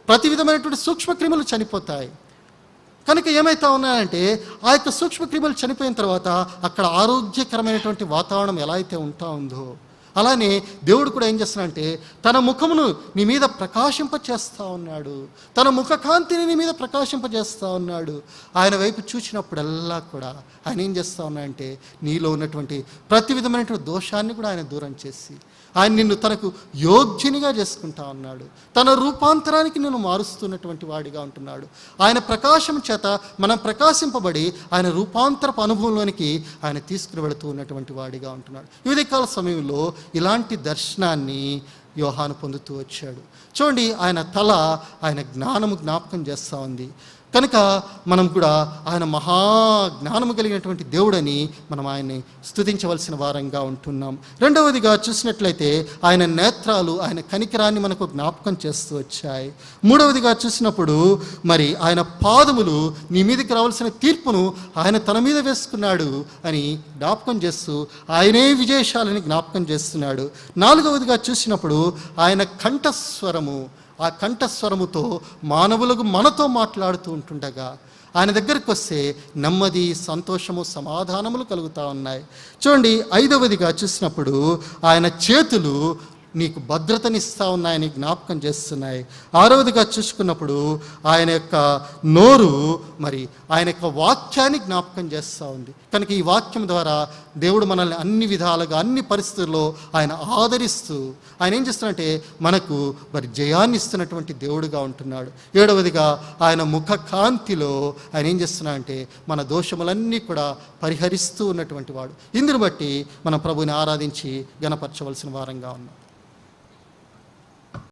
ప్రతి విధమైనటువంటి సూక్ష్మక్రిములు చనిపోతాయి. కనుక ఏమైతా ఉన్నాయంటే ఆ యొక్క సూక్ష్మక్రిములు చనిపోయిన తర్వాత అక్కడ ఆరోగ్యకరమైనటువంటి వాతావరణం ఎలా అయితే ఉంటా ఉందో అలానే దేవుడు కూడా ఏం చేస్తున్నాడంటే తన ముఖమును నీ మీద ప్రకాశింపచేస్తూ ఉన్నాడు, తన ముఖకాంతిని నీ మీద ప్రకాశింపజేస్తూ ఉన్నాడు. ఆయన వైపు చూసినప్పుడల్లా కూడా ఆయన ఏం చేస్తూ ఉన్నాడంటే నీలో ఉన్నటువంటి ప్రతి విధమైనటువంటి దోషాన్ని కూడా ఆయన దూరం చేసి ఆయన నిన్ను తనకు యోగ్యునిగా చేసుకుంటా ఉన్నాడు. తన రూపాంతరానికి నిన్ను మారుస్తున్నటువంటి వాడిగా ఉంటున్నాడు. ఆయన ప్రకాశం చేత మనం ప్రకాశింపబడి ఆయన రూపాంతరపు అనుభవంలోనికి ఆయన తీసుకుని వెళుతూ ఉన్నటువంటి వాడిగా ఉంటున్నాడు. ఈ ఉదయకాల సమయంలో ఇలాంటి దర్శనాన్ని యోహాను పొందుతూ వచ్చాడు. చూడండి, ఆయన తల ఆయన జ్ఞాపకం చేస్తూ ఉంది. కనుక మనం కూడా ఆయన మహా జ్ఞానము కలిగినటువంటి దేవుడని మనం ఆయన్ని స్తుతించవలసిన వారంగా ఉంటున్నాం. రెండవదిగా చూసినట్లయితే ఆయన నేత్రాలు ఆయన కనికరాన్ని మనకు జ్ఞాపకం చేస్తూ వచ్చాయి. మూడవదిగా చూసినప్పుడు మరి ఆయన పాదములు నీ మీదకి రావాల్సిన తీర్పును ఆయన తన మీద వేసుకున్నాడు అని జ్ఞాపకం చేస్తూ ఆయనే విజయశాలని జ్ఞాపకం చేస్తున్నాడు. నాలుగవదిగా చూసినప్పుడు ఆయన కంఠస్వరము, ఆ కంఠస్వరముతో మానవులకు మనతో మాట్లాడుతూ ఉంటుండగా ఆయన దగ్గరికి వస్తే నెమ్మది, సంతోషము, సమాధానములు కలుగుతూ ఉన్నాయి. చూడండి, ఐదవదిగా చూసినప్పుడు ఆయన చేతులు నీకు భద్రతనిస్తూ ఉన్నాయని జ్ఞాపకం చేస్తున్నాయి. ఆరవదిగా చూసుకున్నప్పుడు ఆయన యొక్క నోరు మరి ఆయన యొక్క వాక్యాన్ని జ్ఞాపకం చేస్తూ ఉంది. కనుక ఈ వాక్యం ద్వారా దేవుడు మనల్ని అన్ని విధాలుగా అన్ని పరిస్థితుల్లో ఆయన ఆదరిస్తూ ఆయన ఏం చేస్తున్నాడంటే మనకు మరి జయాన్ని ఇస్తున్నటువంటి దేవుడుగా ఉంటున్నాడు. ఏడవదిగా ఆయన ముఖ కాంతిలో ఆయన ఏం చేస్తున్నాడంటే మన దోషములన్నీ కూడా పరిహరిస్తూ ఉన్నటువంటి వాడు. ఇందును బట్టి మన ప్రభుని ఆరాధించి గణపరచవలసిన వారంగా ఉన్నాం.